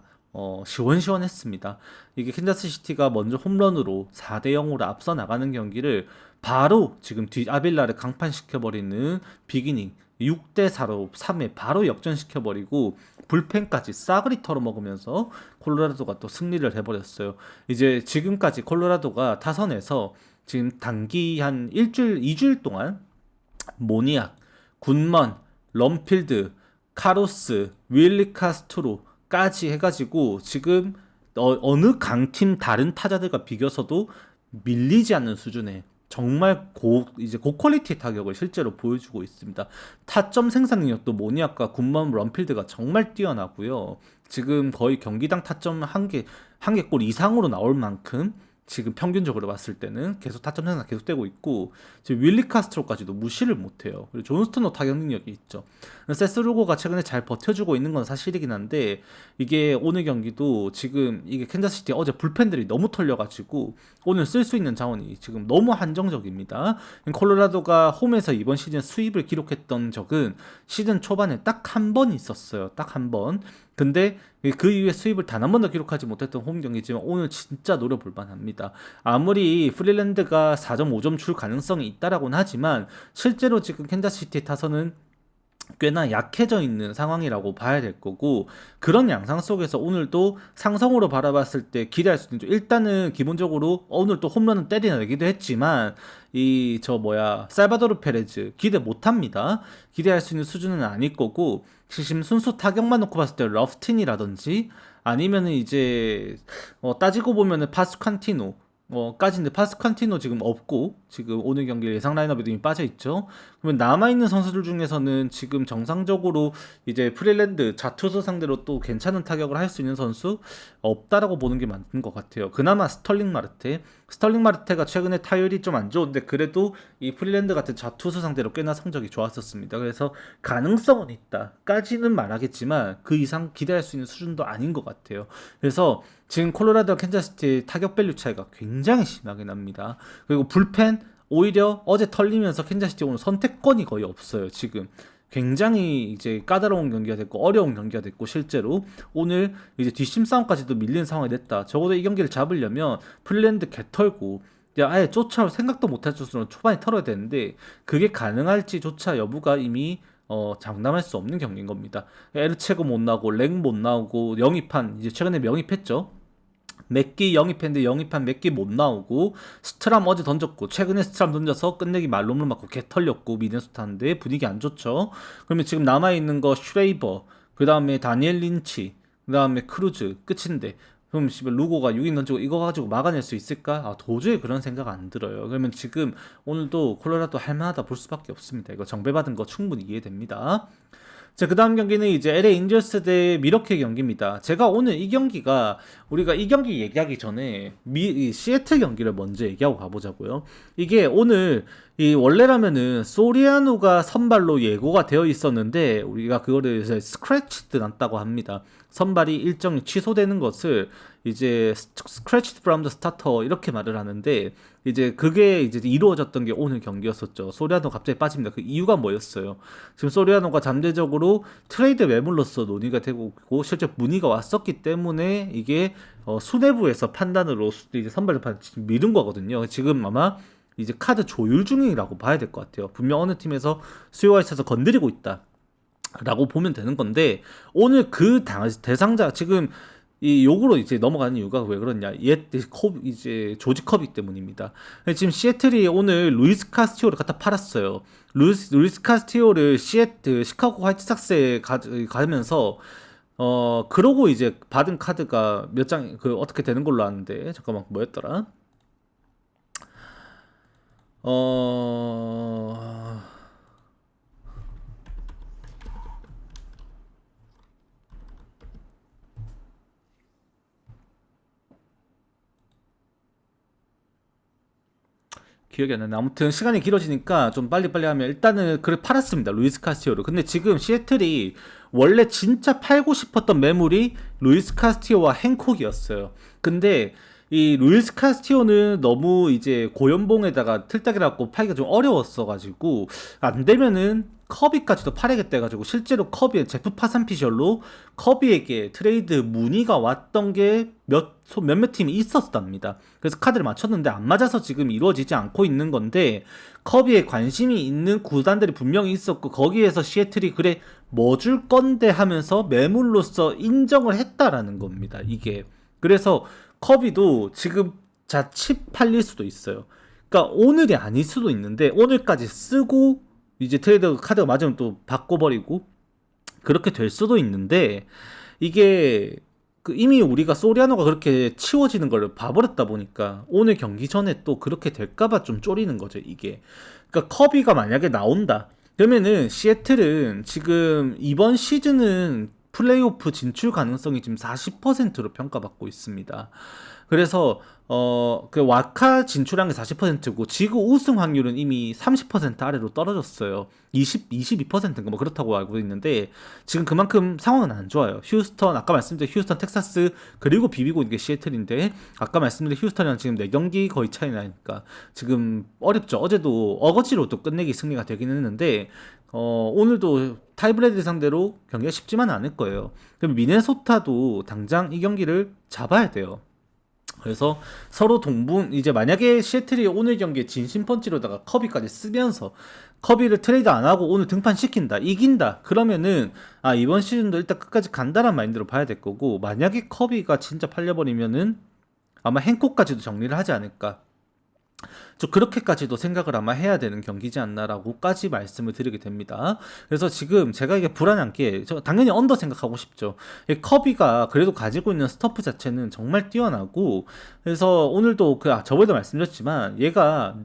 시원시원했습니다. 이게 캔자스 시티가 먼저 홈런으로 4대 0으로 앞서 나가는 경기를 바로 지금 아빌라를 강판시켜버리는 비기닝 6대 4로 3회 바로 역전시켜버리고 불펜까지 싸그리 털어먹으면서 콜로라도가 또 승리를 해버렸어요. 이제 지금까지 콜로라도가 타선에서 지금 단기 한 일주일, 2주일 동안 모니악, 굿먼, 럼필드, 카로스, 윌리 카스트로까지 해가지고 지금 어느 강팀 다른 타자들과 비교서도 밀리지 않는 수준의 정말 이제 고퀄리티 타격을 실제로 보여주고 있습니다. 타점 생산 능력도 모니아과 굿먼 럼필드가 정말 뛰어나고요. 지금 거의 경기당 타점 한 개 골 이상으로 나올 만큼 지금 평균적으로 봤을 때는 계속 타점 생산 계속되고 있고 지금 윌리 카스트로까지도 무시를 못해요. 그리고 존스턴도 타격 능력이 있죠. 세스루고가 최근에 잘 버텨주고 있는 건 사실이긴 한데 이게 오늘 경기도 지금 이게 캔자스시티 어제 불펜들이 너무 털려가지고 오늘 쓸 수 있는 자원이 지금 너무 한정적입니다. 콜로라도가 홈에서 이번 시즌 수입을 기록했던 적은 시즌 초반에 딱 한 번 있었어요. 딱 한 번. 근데 그 이후에 수입을 단 한 번도 기록하지 못했던 홈 경기지만 오늘 진짜 노려볼 만합니다. 아무리 프릴랜드가 4.5점 줄 가능성이 있다라고는 하지만 실제로 지금 캔자스시티 타선은 꽤나 약해져 있는 상황이라고 봐야 될 거고 그런 양상 속에서 오늘도 상성으로 바라봤을 때 기대할 수 있는 일단은 기본적으로 오늘 또 홈런은 때려내기도 했지만 살바도르 페레즈 기대 못합니다. 기대할 수 있는 수준은 아닐 거고 지금 순수 타격만 놓고 봤을 때 러프틴이라든지 아니면은 이제 따지고 보면은 파스칸티노 까지인데 파스칸티노 지금 없고 지금 오늘 경기 예상 라인업에도 이미 빠져있죠. 그러면 남아있는 선수들 중에서는 지금 정상적으로 이제 프릴랜드 자투수 상대로 또 괜찮은 타격을 할 수 있는 선수 없다라고 보는 게 맞는 것 같아요. 그나마 스털링 마르테가 최근에 타율이 좀 안 좋은데 그래도 이 프릴랜드 같은 자투수 상대로 꽤나 성적이 좋았었습니다. 그래서 가능성은 있다까지는 말하겠지만 그 이상 기대할 수 있는 수준도 아닌 것 같아요. 그래서 지금 콜로라도와 캔자스시티의 타격 밸류 차이가 굉장히 심하게 납니다. 그리고 불펜 오히려 어제 털리면서 캔자스시티 오늘 선택권이 거의 없어요. 지금 굉장히 이제 까다로운 경기가 됐고 어려운 경기가 됐고 실제로 오늘 이제 뒷심 싸움까지도 밀리는 상황이 됐다. 적어도 이 경기를 잡으려면 플랜드 개털고 아예 쫓아올 생각도 못할 수준으로 초반에 털어야 되는데 그게 가능할지조차 여부가 이미 장담할 수 없는 경기인 겁니다. 에르체고 못 나오고 랭 못 나오고 영입한 이제 최근에 영입했죠. 맥기 영입했는데 영입한 맥기 못 나오고 스트람 어제 던졌고 최근에 스트람 던져서 끝내기 말롬을 맞고 개 털렸고 미네소타인데 분위기 안 좋죠. 그러면 지금 남아있는 거 슈레이버 그 다음에 다니엘 린치 그 다음에 크루즈 끝인데 그럼 루고가 6인 던지고 이거 가지고 막아낼 수 있을까? 도저히 그런 생각 안 들어요. 그러면 지금 오늘도 콜로라도 할만하다 볼 수밖에 없습니다. 이거 정배받은 거 충분히 이해됩니다. 자, 그 다음 경기는 이제 LA 인저스 대 미러키 경기입니다. 제가 오늘 우리가 이 경기 얘기하기 전에 시애틀 경기를 먼저 얘기하고 가보자고요. 이게 오늘 원래라면은 소리아노가 선발로 예고가 되어 있었는데 우리가 그거를 스크래치드 났다고 합니다. 선발이 일정이 취소되는 것을 이제 scratched from the starter 이렇게 말을 하는데 이제 그게 이제 이루어졌던 게 오늘 경기였었죠. 소리아노 갑자기 빠집니다. 그 이유가 뭐였어요? 지금 소리아노가 잠재적으로 트레이드 매물로서 논의가 되고 있고 실제 문의가 왔었기 때문에 이게 수뇌부에서 판단으로 이제 선발을 미룬 거거든요. 지금 아마 이제 카드 조율 중이라고 봐야 될 것 같아요. 분명 어느 팀에서 수요가 있어서 건드리고 있다 라고 보면 되는 건데, 오늘 그 대상자 지금 이 욕으로 이제 넘어가는 이유가 왜 그러냐, 이제 조지 커비 때문입니다. 지금 시애틀이 오늘 루이스 카스티오를 갖다 팔았어요. 루이스 카스티오를 시카고 화이트삭스에 가면서 그러고 이제 받은 카드가 몇 장 어떻게 되는 걸로 아는데, 잠깐만 뭐였더라? 기억이 안 나네. 아무튼 시간이 길어지니까 좀 빨리빨리 하면, 일단은 그걸 팔았습니다. 루이스 카스티오를. 근데 지금 시애틀이 원래 진짜 팔고 싶었던 매물이 루이스 카스티오와 행콕이었어요. 근데 이 루이스 카스티오는 너무 이제 고연봉에다가 틀딱이라고 팔기가 좀 어려웠어가지고, 안 되면은 커비까지도 팔아야겠다 해가지고, 실제로 커비의 제프 파산피셜로 커비에게 트레이드 문의가 왔던 게 몇몇 팀이 있었답니다. 그래서 카드를 맞췄는데 안 맞아서 지금 이루어지지 않고 있는 건데, 커비에 관심이 있는 구단들이 분명히 있었고, 거기에서 시애틀이 그래 뭐 줄 건데 하면서 매물로서 인정을 했다라는 겁니다, 이게. 그래서 커비도 지금 자칫 팔릴 수도 있어요. 그러니까 오늘이 아닐 수도 있는데, 오늘까지 쓰고 이제 트레이드 카드가 맞으면 또 바꿔버리고 그렇게 될 수도 있는데, 이게 이미 우리가 소리아노가 그렇게 치워지는 걸 봐버렸다 보니까 오늘 경기 전에 또 그렇게 될까봐 좀 쫄이는 거죠, 이게. 그러니까 커비가 만약에 나온다 그러면은 시애틀은 지금 이번 시즌은 플레이오프 진출 가능성이 지금 40%로 평가받고 있습니다. 그래서 그 와카 진출한 게 40%고 지구 우승 확률은 이미 30% 아래로 떨어졌어요. 22%인가 뭐 그렇다고 알고 있는데, 지금 그만큼 상황은 안 좋아요. 휴스턴, 아까 말씀드린 휴스턴, 텍사스, 그리고 비비고 있는 게 시애틀인데, 아까 말씀드린 휴스턴이랑 지금 4경기 거의 차이 나니까 지금 어렵죠. 어제도 어거지로 또 끝내기 승리가 되긴 했는데, 오늘도 타이브레드 상대로 경기가 쉽지만은 않을 거예요. 그럼 미네소타도 당장 이 경기를 잡아야 돼요. 그래서 서로 동분, 이제 만약에 시애틀이 오늘 경기에 진심펀치로다가 커비까지 쓰면서 커비를 트레이드 안 하고 오늘 등판시킨다, 이긴다, 그러면은 이번 시즌도 일단 끝까지 간다는 마인드로 봐야 될 거고, 만약에 커비가 진짜 팔려버리면은 아마 행콕까지도 정리를 하지 않을까, 좀 그렇게까지도 생각을 아마 해야 되는 경기지 않나라고까지 말씀을 드리게 됩니다. 그래서 지금 제가 이게 불안한 게, 저 당연히 언더 생각하고 싶죠. 이 커비가 그래도 가지고 있는 스터프 자체는 정말 뛰어나고, 그래서 오늘도 저번에도 말씀드렸지만, 얘가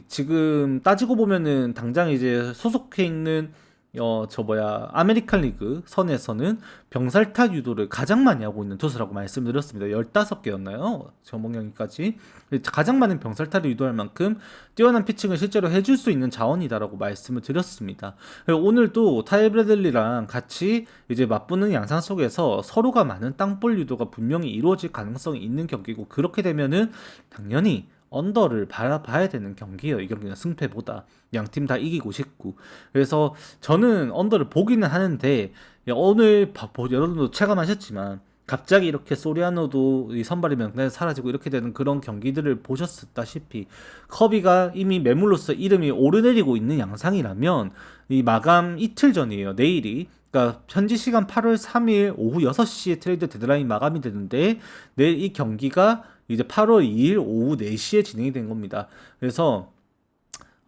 지금 따지고 보면은 당장 이제 소속해 있는 아메리칸 리그 선에서는 병살타 유도를 가장 많이 하고 있는 투수라고 말씀드렸습니다. 15개였나요? 정봉영이까지. 가장 많은 병살타를 유도할 만큼 뛰어난 피칭을 실제로 해줄 수 있는 자원이다라고 말씀을 드렸습니다. 오늘도 타이 브래들리랑 같이 이제 맞붙는 양상 속에서 서로가 많은 땅볼 유도가 분명히 이루어질 가능성이 있는 경기고, 그렇게 되면은 당연히 언더를 바라봐야 되는 경기예요. 이 경기는 승패보다 양 팀 다 이기고 싶고. 그래서 저는 언더를 보기는 하는데, 오늘 여러분도 체감하셨지만 갑자기 이렇게 소리아노도 이 선발의 명단에 사라지고 이렇게 되는 그런 경기들을 보셨다시피, 커비가 이미 매물로서 이름이 오르내리고 있는 양상이라면, 이 마감 이틀 전이에요. 내일이, 그러니까 현지 시간 8월 3일 오후 6시에 트레이드 데드라인 마감이 되는데, 내일 이 경기가 이제 8월 2일 오후 4시에 진행이 된 겁니다. 그래서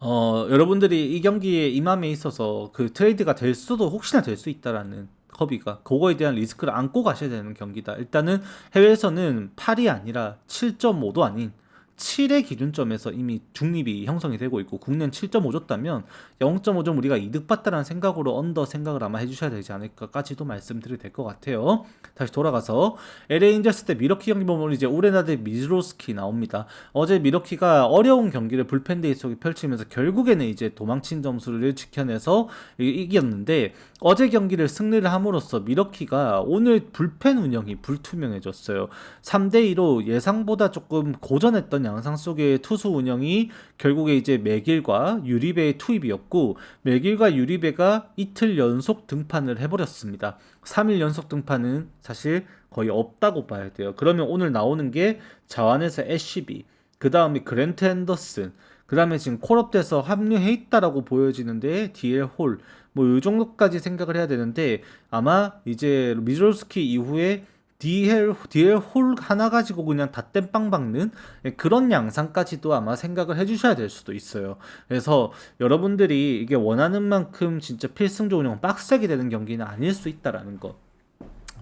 여러분들이 이 경기에 임함에 있어서 그 트레이드가 될 수도, 혹시나 될 수 있다라는, 커비가 그거에 대한 리스크를 안고 가셔야 되는 경기다. 일단은 해외에서는 8이 아니라 7.5도 아닌 7의 기준점에서 이미 중립이 형성이 되고 있고, 국내는 7.5 줬다면 0.5점 우리가 이득봤다라는 생각으로 언더 생각을 아마 해주셔야 되지 않을까까지도 말씀드려도 될 것 같아요. 다시 돌아가서 LA 인저스 때 미러키 경기 보면 이제 우레나 대 미즈로스키 나옵니다. 어제 미러키가 어려운 경기를 불펜 데이 속에 펼치면서 결국에는 이제 도망친 점수를 지켜내서 이겼는데, 어제 경기를 승리를 함으로써 미러키가 오늘 불펜 운영이 불투명해졌어요. 3대2로 예상보다 조금 고전했던 양상 속의 투수 운영이 결국에 이제 맥일과 유리베의 투입이었고, 맥일과 유리베가 이틀 연속 등판을 해버렸습니다. 3일 연속 등판은 사실 거의 없다고 봐야 돼요. 그러면 오늘 나오는 게 자완에서 애쉬비, 그 다음에 그랜트 앤더슨, 그 다음에 지금 콜업돼서 합류해 있다라고 보여지는데 DL 홀, 뭐 이 정도까지 생각을 해야 되는데 아마 이제 미즈롤스키 이후에 DL 홀 하나 가지고 그냥 다 땜빵 박는 그런 양상까지도 아마 생각을 해주셔야 될 수도 있어요. 그래서 여러분들이 이게 원하는 만큼 진짜 필승조 운영 빡세게 되는 경기는 아닐 수 있다라는 거.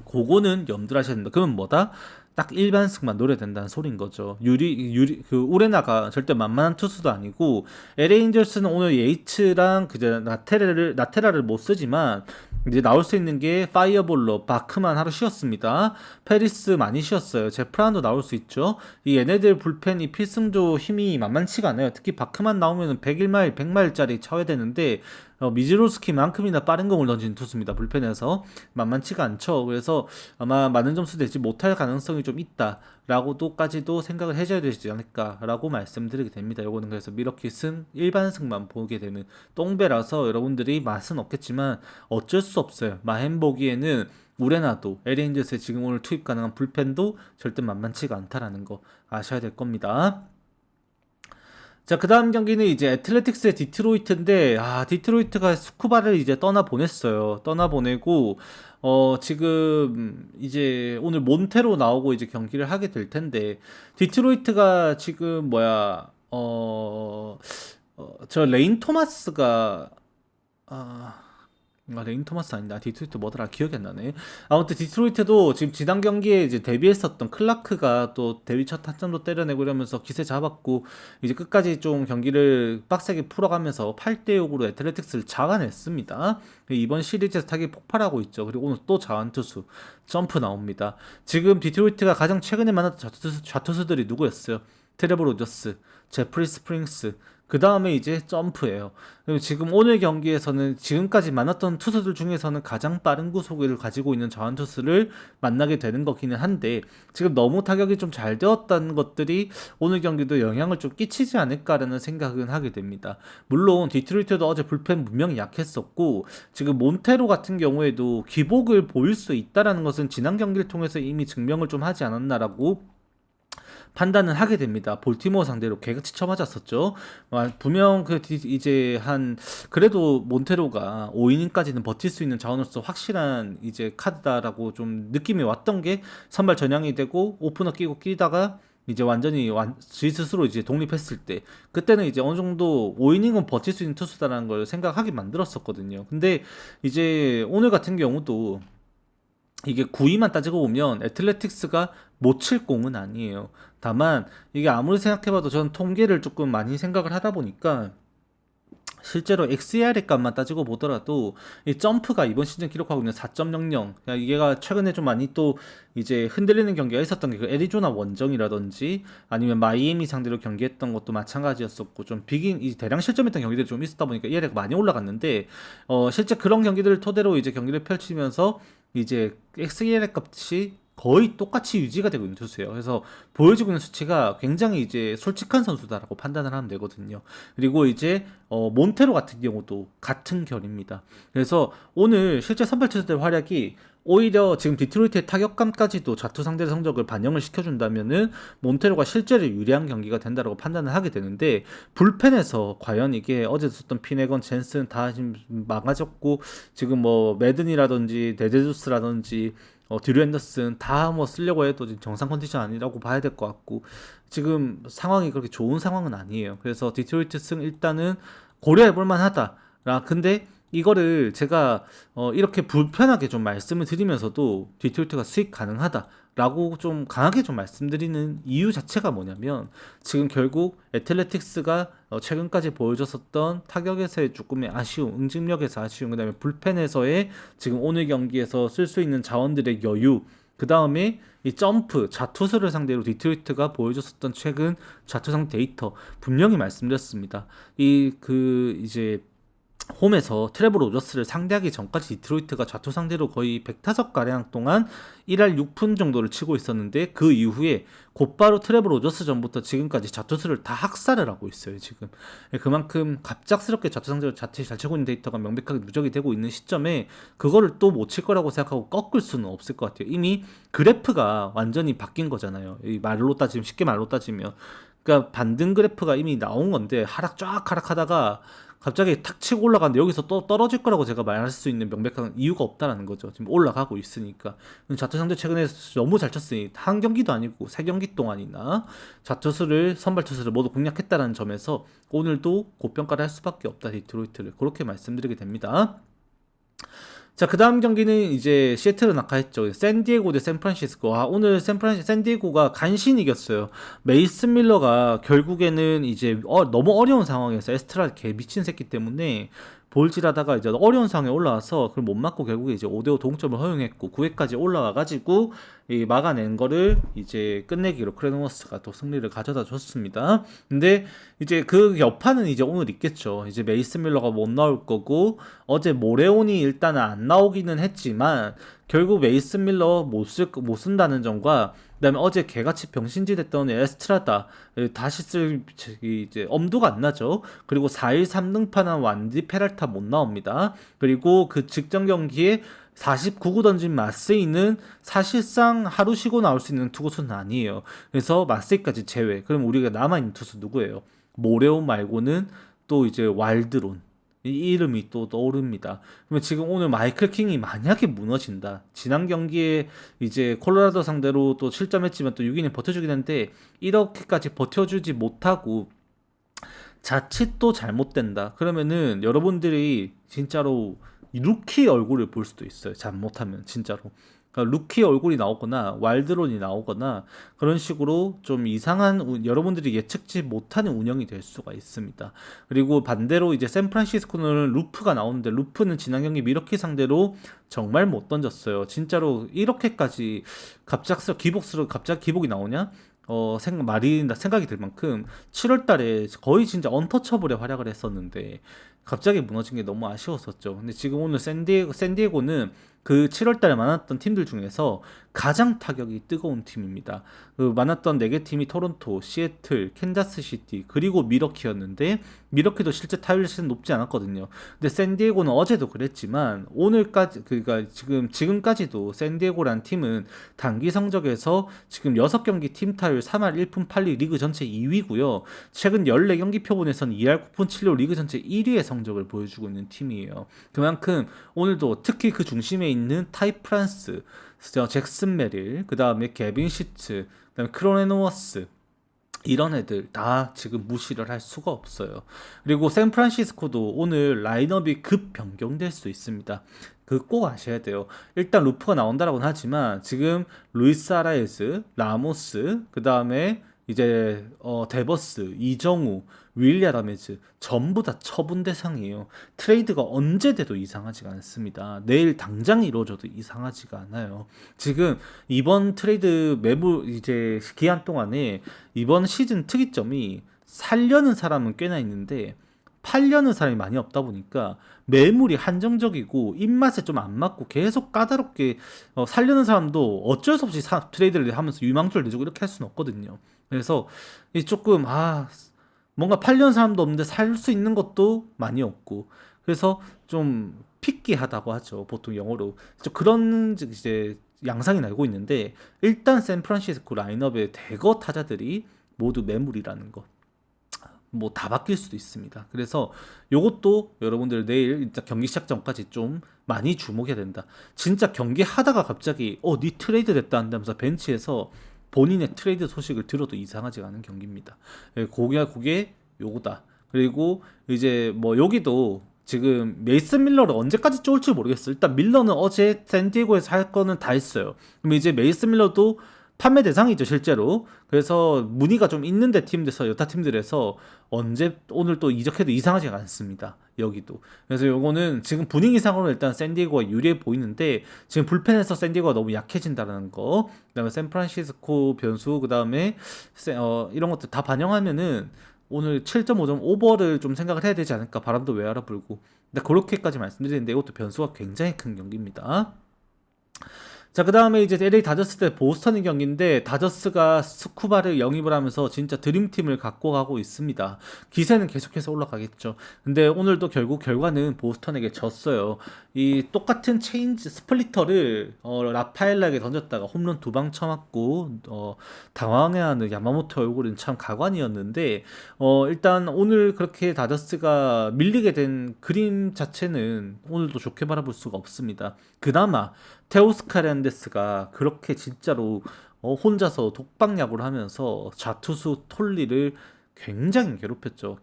그거는 염두를 하셔야 된다. 그러면 뭐다? 딱 일반승만 노려야 된다는 소린 거죠. 그 우레나가 절대 만만한 투수도 아니고, LA 인저스는 오늘 예이츠랑 그제 나테라를 못 쓰지만, 이제 나올 수 있는 게 파이어볼러, 바크만 하루 쉬었습니다. 페리스 많이 쉬었어요. 제프란도 나올 수 있죠. 이 얘네들 불펜이 필승조 힘이 만만치가 않아요. 특히 바크만 나오면 101마일, 100마일짜리 쳐야 되는데 미즈로스키만큼이나 빠른 공을 던지는 투수입니다. 불펜에서 만만치가 않죠. 그래서 아마 많은 점수 내지 못할 가능성이 좀 있다라고도까지도 생각을 해줘야 되지 않을까라고 말씀드리게 됩니다. 요거는 그래서 미러킷은 일반승만 보게 되는 똥배라서 여러분들이 맛은 없겠지만 어쩔 수 없어요. 마햄 보기에는 우레나도 LA인저스에 지금 오늘 투입 가능한 불펜도 절대 만만치가 않다라는 거 아셔야 될 겁니다. 자, 그 다음 경기는 이제 애틀레틱스의 디트로이트인데, 디트로이트가 스쿠바를 이제 떠나보냈어요. 떠나보내고, 지금 이제 오늘 몬테로 나오고 이제 경기를 하게 될 텐데, 디트로이트가 지금 저 레인 토마스가, 레인 토마스 아니다. 디트로이트 뭐더라? 기억이 안 나네. 아무튼 디트로이트도 지금 지난 경기에 이제 데뷔했었던 클라크가 또 데뷔 첫 타점도 때려내고 이러면서 기세 잡았고 이제 끝까지 좀 경기를 빡세게 풀어가면서 8대6으로 애틀레틱스를 잡아냈습니다. 이번 시리즈에서 타격이 폭발하고 있죠. 그리고 오늘 또 자완투수 점프 나옵니다. 지금 디트로이트가 가장 최근에 만났던 좌투수들이 누구였어요? 트레버 로저스, 제프리 스프링스, 그 다음에 이제 점프예요. 지금 오늘 경기에서는 지금까지 만났던 투수들 중에서는 가장 빠른 구속을 가지고 있는 자완투수를 만나게 되는 거기는 한데 지금 너무 타격이 좀 잘 되었다는 것들이 오늘 경기도 영향을 좀 끼치지 않을까라는 생각은 하게 됩니다. 물론 디트로이트도 어제 불펜 분명히 약했었고 지금 몬테로 같은 경우에도 기복을 보일 수 있다라는 것은 지난 경기를 통해서 이미 증명을 좀 하지 않았나라고 판단을 하게 됩니다. 볼티모어 상대로 개그치 쳐맞았었죠. 분명 이제 그래도 몬테로가 5이닝까지는 버틸 수 있는 자원으로서 확실한 이제 카드다라고 좀 느낌이 왔던 게 선발 전향이 되고 오프너 끼고 끼다가 이제 완전히 지 스스로 이제 독립했을 때 그때는 이제 어느 정도 5이닝은 버틸 수 있는 투수다라는 걸 생각하게 만들었었거든요. 근데 이제 오늘 같은 경우도 이게 9위만 따지고 보면 애틀레틱스가 못 칠 공은 아니에요. 다만 이게 아무리 생각해봐도 저는 통계를 조금 많이 생각을 하다 보니까 실제로 XER의 값만 따지고 보더라도 이 점프가 이번 시즌 기록하고 있는 4.00 이게가 최근에 좀 많이 또 이제 흔들리는 경기가 있었던 게 그 애리조나 원정이라든지 아니면 마이애미 상대로 경기했던 것도 마찬가지였었고 좀 이 대량 실점했던 경기들이 좀 있었다 보니까 ER가 많이 올라갔는데 실제 그런 경기들을 토대로 이제 경기를 펼치면서 이제 XER의 값이 거의 똑같이 유지가 되고 있는 투수예요. 그래서 보여지고 있는 수치가 굉장히 이제 솔직한 선수다라고 판단을 하면 되거든요. 그리고 이제 몬테로 같은 경우도 같은 결입니다. 그래서 오늘 실제 선발 투수들 활약이 오히려 지금 디트로이트의 타격감까지도 좌투 상대 성적을 반영을 시켜준다면은 몬테로가 실제로 유리한 경기가 된다라고 판단을 하게 되는데 불펜에서 과연 이게 어제 썼던 피네건, 젠슨 다 지금 망가졌고 지금 뭐 매든이라든지 데데주스라든지 듀류 앤더슨 다 뭐 쓰려고 해도 지금 정상 컨디션 아니라고 봐야 될 것 같고 지금 상황이 그렇게 좋은 상황은 아니에요. 그래서 디트로이트 승 일단은 고려해볼 만하다. 근데 이거를 제가 이렇게 불편하게 좀 말씀을 드리면서도 디트로이트가 수익 가능하다라고 좀 강하게 좀 말씀드리는 이유 자체가 뭐냐면 지금 결국 애틀레틱스가 최근까지 보여줬었던 타격에서의 조금의 아쉬움, 응집력에서 아쉬움, 그 다음에 불펜에서의 지금 오늘 경기에서 쓸 수 있는 자원들의 여유, 그 다음에 이 점프, 좌투수를 상대로 디트로이트가 보여줬었던 최근 좌투상 데이터 분명히 말씀드렸습니다. 이제 홈에서 트레버 로저스를 상대하기 전까지 디트로이트가 좌투 상대로 거의 100타석가량 동안 1할 6푼 정도를 치고 있었는데 그 이후에 곧바로 트레버 로저스 전부터 지금까지 좌투수를 다 학살을 하고 있어요. 지금 그만큼 갑작스럽게 좌투 상대로 자체 잘 치고 있는 데이터가 명백하게 누적이 되고 있는 시점에 그거를 또 못 칠 거라고 생각하고 꺾을 수는 없을 것 같아요. 이미 그래프가 완전히 바뀐 거잖아요. 이 말로 따지면 쉽게 말로 따지면 그러니까 반등 그래프가 이미 나온 건데 쫙 하락하다가 갑자기 탁 치고 올라가는데 여기서 또 떨어질 거라고 제가 말할 수 있는 명백한 이유가 없다라는 거죠. 지금 올라가고 있으니까. 자투상도 최근에 너무 잘 쳤으니 한 경기도 아니고 세 경기 동안이나 자투수를 선발 투수를 모두 공략했다는 점에서 오늘도 고평가를 할 수밖에 없다. 디트로이트를 그렇게 말씀드리게 됩니다. 자, 그 다음 경기는 이제 시애틀을 낙하했죠. 샌디에고 대 샌프란시스코. 오늘 샌디에고가 간신히 이겼어요. 메이슨 밀러가 결국에는 이제 너무 어려운 상황에서 에스트라 개 미친 새끼 때문에 볼질하다가 이제 어려운 상황에 올라와서 그걸 못 맞고 결국에 이제 5대5 동점을 허용했고 9회까지 올라와가지고 막아낸 거를 이제 끝내기로 크레노머스가 또 승리를 가져다 줬습니다. 근데 이제 그 여파는 이제 오늘 있겠죠. 이제 메이슨 밀러가 못 나올 거고 어제 모레온이 일단은 안 나오기는 했지만 결국 메이슨 밀러 못 쓴다는 점과 그다음에 어제 개같이 병신짓 했던 에스트라다 다시 쓸 이제 엄두가 안 나죠. 그리고 4일 3등판한 완디 페랄타 못 나옵니다. 그리고 그 직전 경기에 49구 던진 마세이는 사실상 하루 쉬고 나올 수 있는 투구수는 아니에요. 그래서 마세이까지 제외. 그럼 우리가 남아있는 투수 누구예요? 모레온 말고는 또 이제 왈드론. 이 이름이 또 떠오릅니다. 그러면 지금 오늘 마이클 킹이 만약에 무너진다. 지난 경기에 이제 콜로라도 상대로 또 7점 했지만 또 6이닝 버텨주긴 했는데 이렇게까지 버텨주지 못하고 자칫 또 잘못된다. 그러면은 여러분들이 진짜로 루키 얼굴을 볼 수도 있어요. 잘못하면 진짜로. 그러니까 루키 얼굴이 나오거나 왈드론이 나오거나 그런 식으로 좀 이상한 여러분들이 예측지 못하는 운영이 될 수가 있습니다. 그리고 반대로 이제 샌프란시스코는 루프가 나오는데 루프는 지난 경기 미러키 상대로 정말 못 던졌어요. 진짜로 이렇게까지 갑자기 기복이 나오냐? 생각이 들 만큼 7월 달에 거의 진짜 언터처블의 활약을 했었는데 갑자기 무너진 게 너무 아쉬웠었죠. 근데 지금 오늘 샌디에고는 그 7월 달에 만났던 팀들 중에서 가장 타격이 뜨거운 팀입니다. 그 만났던 4개 팀이 토론토, 시애틀, 캔자스시티, 그리고 미러키였는데 미러키도 실제 타율이 높지 않았거든요. 근데 샌디에고는 어제도 그랬지만 오늘까지 그러니까 지금까지도 샌디에고란 팀은 단기 성적에서 지금 6경기 팀 타율 3할 1푼 8리 리그 전체 2위고요. 최근 14경기 표본에서는 2할 9푼 7리 리그 전체 1위의 성적을 보여주고 있는 팀이에요. 그만큼 오늘도 특히 그 중심에 있는 타이 프란스, 잭슨 메릴, 그 다음에 개빈 시츠, 그 다음에 크로네노워스 이런 애들 다 지금 무시를 할 수가 없어요. 그리고 샌프란시스코도 오늘 라인업이 급 변경될 수 있습니다. 그 꼭 아셔야 돼요. 일단 루프가 나온다라고는 하지만 지금 루이스 아라에스, 라모스, 그 다음에 이제 데버스, 이정우, 윌리아 라메즈 전부 다 처분 대상이에요. 트레이드가 언제 돼도 이상하지가 않습니다. 내일 당장 이루어져도 이상하지가 않아요. 지금 이번 트레이드 매물 이제 기한 동안에 이번 시즌 특이점이 살려는 사람은 꽤나 있는데 팔려는 사람이 많이 없다 보니까 매물이 한정적이고 입맛에 좀 안 맞고 계속 까다롭게 살려는 사람도 어쩔 수 없이 트레이드를 하면서 유망주를 내주고 이렇게 할 수는 없거든요. 그래서 조금 뭔가 팔려는 사람도 없는데 살 수 있는 것도 많이 없고 그래서 좀 피끼하다고 하죠. 보통 영어로 그런 이제 양상이 나고 있는데 일단 샌프란시스코 라인업의 대거 타자들이 모두 매물이라는 것. 뭐 다 바뀔 수도 있습니다. 그래서 요것도 여러분들 내일 진짜 경기 시작 전까지 좀 많이 주목해야 된다. 진짜 경기 하다가 갑자기 니 트레이드 됐다 한다면서 벤치에서 본인의 트레이드 소식을 들어도 이상하지 않은 경기입니다. 그게 요거다. 그리고 이제 뭐 여기도 지금 메이슨 밀러를 언제까지 쫄지 모르겠어요. 일단 밀러는 어제 샌디에고에서 할 거는 다 했어요. 그럼 이제 메이슨 밀러도 판매 대상이죠 실제로. 그래서 문의가 좀 있는데 여타 팀들에서 오늘 또 이적해도 이상하지 않습니다. 여기도. 그래서 요거는 지금 분위기상으로 일단 샌디에고가 유리해 보이는데 지금 불펜에서 샌디에고가 너무 약해진다는 거, 그다음에 샌프란시스코 변수, 그다음에 이런 것들 다 반영하면은 오늘 7.5점 오버를 좀 생각을 해야 되지 않을까. 바람도 외야로 불고. 근데 그렇게까지 말씀드리는데 이것도 변수가 굉장히 큰 경기입니다. 자, 그 다음에 이제 LA 다저스 대 보스턴의 경기인데, 다저스가 스쿠바를 영입을 하면서 진짜 드림팀을 갖고 가고 있습니다. 기세는 계속해서 올라가겠죠. 근데 오늘도 결국 결과는 보스턴에게 졌어요. 이 똑같은 체인지 스플리터를 라파엘라에게 던졌다가 홈런 두 방 쳐맞고 당황해하는 야마모토 얼굴은 참 가관이었는데, 일단 오늘 그렇게 다저스가 밀리게 된 그림 자체는 오늘도 좋게 바라볼 수가 없습니다. 그나마 테오스카렌데스가 그렇게 진짜로 혼자서 독박야구를 하면서 좌투수 톨리를 굉장히 괴롭혔죠.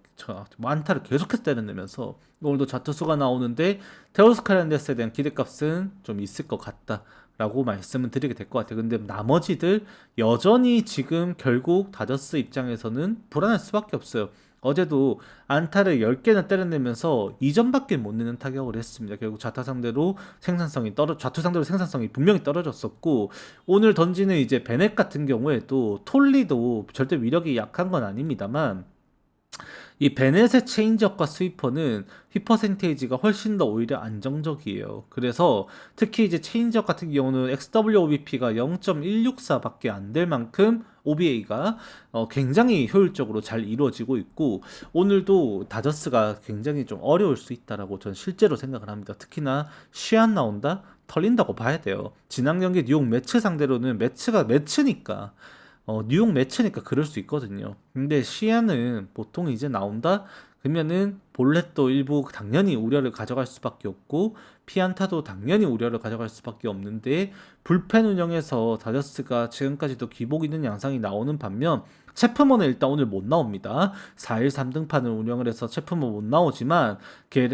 뭐 안타를 계속해서 때려내면서 오늘도 좌투수가 나오는데, 테오스카렌데스에 대한 기대값은 좀 있을 것 같다 라고 말씀을 드리게 될 것 같아요. 근데 나머지들 여전히 지금 결국 다저스 입장에서는 불안할 수밖에 없어요. 어제도 안타를 10개나 때려내면서 2점밖에 못 내는 타격을 했습니다. 결국 좌투 상대로 생산성이 분명히 떨어졌었고, 오늘 던지는 이제 베넷 같은 경우에도 톨리도 절대 위력이 약한 건 아닙니다만, 이 베넷의 체인지업과 스위퍼는 휘 퍼센테이지가 훨씬 더 오히려 안정적이에요. 그래서 특히 이제 체인지업 같은 경우는 XWOBP가 0.164밖에 안 될 만큼 OBA가 굉장히 효율적으로 잘 이루어지고 있고, 오늘도 다저스가 굉장히 좀 어려울 수 있다라고 전 실제로 생각을 합니다. 특히나 시안 나온다? 털린다고 봐야 돼요. 지난 경기 뉴욕 매츠 상대로는 매치니까 뉴욕 매치니까 그럴 수 있거든요. 근데 시야는 보통 이제 나온다? 그러면은 볼넷도 일부 당연히 우려를 가져갈 수밖에 없고, 피안타도 당연히 우려를 가져갈 수밖에 없는데, 불펜 운영에서 다저스가 지금까지도 기복 있는 양상이 나오는 반면, 체프먼은 일단 오늘 못 나옵니다. 4일 3등판을 운영을 해서 체프먼 못 나오지만,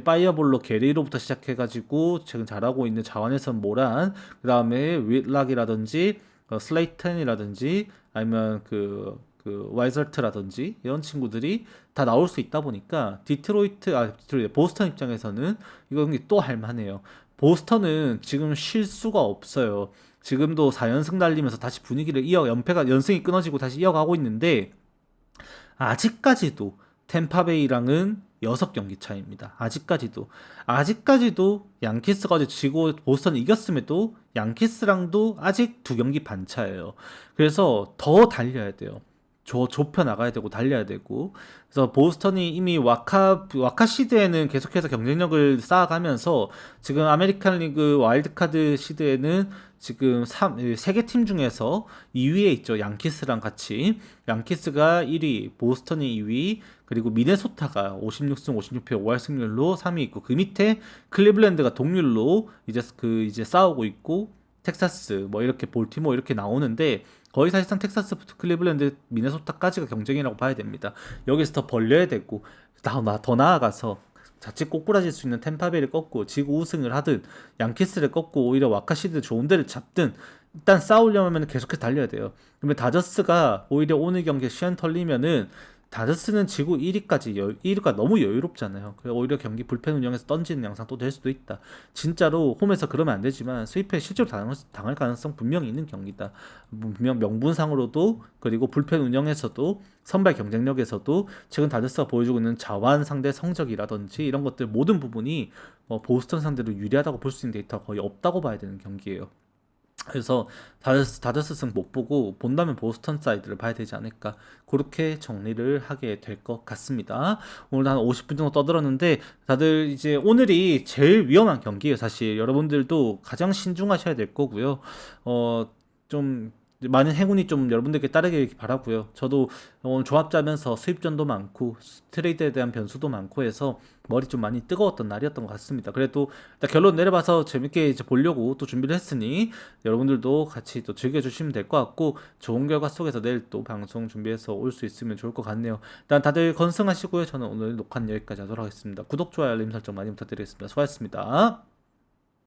파이어볼로 게리로부터 시작해가지고 지금 잘하고 있는 자완에선 모란, 그 다음에 윗락이라든지 슬레이튼이라든지 아니면 와이설트라든지 이런 친구들이 다 나올 수 있다 보니까 보스턴 입장에서는 이거 경기 또 할만해요. 보스턴은 지금 쉴 수가 없어요. 지금도 4연승 달리면서 다시 분위기를 연승이 끊어지고 다시 이어가고 있는데, 아직까지도 템파베이랑은 6경기 차이입니다. 아직까지도 양키스가 어제 지고 보스턴이 이겼음에도 양키스랑도 아직 2경기 반 차예요. 그래서 더 달려야 돼요. 좁혀 나가야 되고 달려야 되고. 그래서 보스턴이 이미 와카 시드에는 계속해서 경쟁력을 쌓아가면서, 지금 아메리칸 리그 와일드카드 시드에는 지금 3개 팀 중에서 2위에 있죠. 양키스랑 같이. 양키스가 1위, 보스턴이 2위, 그리고 미네소타가 56승 56패 5할 승률로 3위 있고, 그 밑에 클리블랜드가 동률로 이제 싸우고 있고, 텍사스 뭐 이렇게 볼티모 이렇게 나오는데, 거의 사실상 텍사스, 클리블랜드, 미네소타까지가 경쟁이라고 봐야 됩니다. 여기서 더 벌려야 되고, 더 나아가서 자칫 꼬꾸라질 수 있는 템파베이를 꺾고 지구 우승을 하든, 양키스를 꺾고 오히려 와카시드 좋은 데를 잡든, 일단 싸우려면 계속해서 달려야 돼요. 그러면 다저스가 오히려 오늘 경기에 시간 털리면은, 다저스는 지구 1위가 너무 여유롭잖아요. 그래서 오히려 경기 불펜 운영에서 던지는 양상 또 될 수도 있다. 진짜로 홈에서 그러면 안 되지만 스위프에 실제로 당할 가능성 분명히 있는 경기다. 분명 명분상으로도, 그리고 불펜 운영에서도, 선발 경쟁력에서도 최근 다저스가 보여주고 있는 자완 상대 성적이라든지 이런 것들 모든 부분이 보스턴 상대로 유리하다고 볼 수 있는 데이터가 거의 없다고 봐야 되는 경기예요. 그래서 다저스 승 못 보고 본다면 보스턴 사이드를 봐야 되지 않을까, 그렇게 정리를 하게 될 것 같습니다. 오늘 한 50분 정도 떠들었는데, 다들 이제 오늘이 제일 위험한 경기예요. 사실 여러분들도 가장 신중하셔야 될 거고요. 좀 많은 행운이 좀 여러분들께 따르길 바라고요. 저도 오늘 조합 짜면서 수입전도 많고 트레이드에 대한 변수도 많고 해서 머리 좀 많이 뜨거웠던 날이었던 것 같습니다. 그래도 일단 결론 내려봐서 재밌게 이제 보려고 또 준비를 했으니, 여러분들도 같이 또 즐겨주시면 될 것 같고, 좋은 결과 속에서 내일 또 방송 준비해서 올 수 있으면 좋을 것 같네요. 일단 다들 건승하시고요. 저는 오늘 녹화는 여기까지 하도록 하겠습니다. 구독, 좋아요, 알림 설정 많이 부탁드리겠습니다. 수고하셨습니다.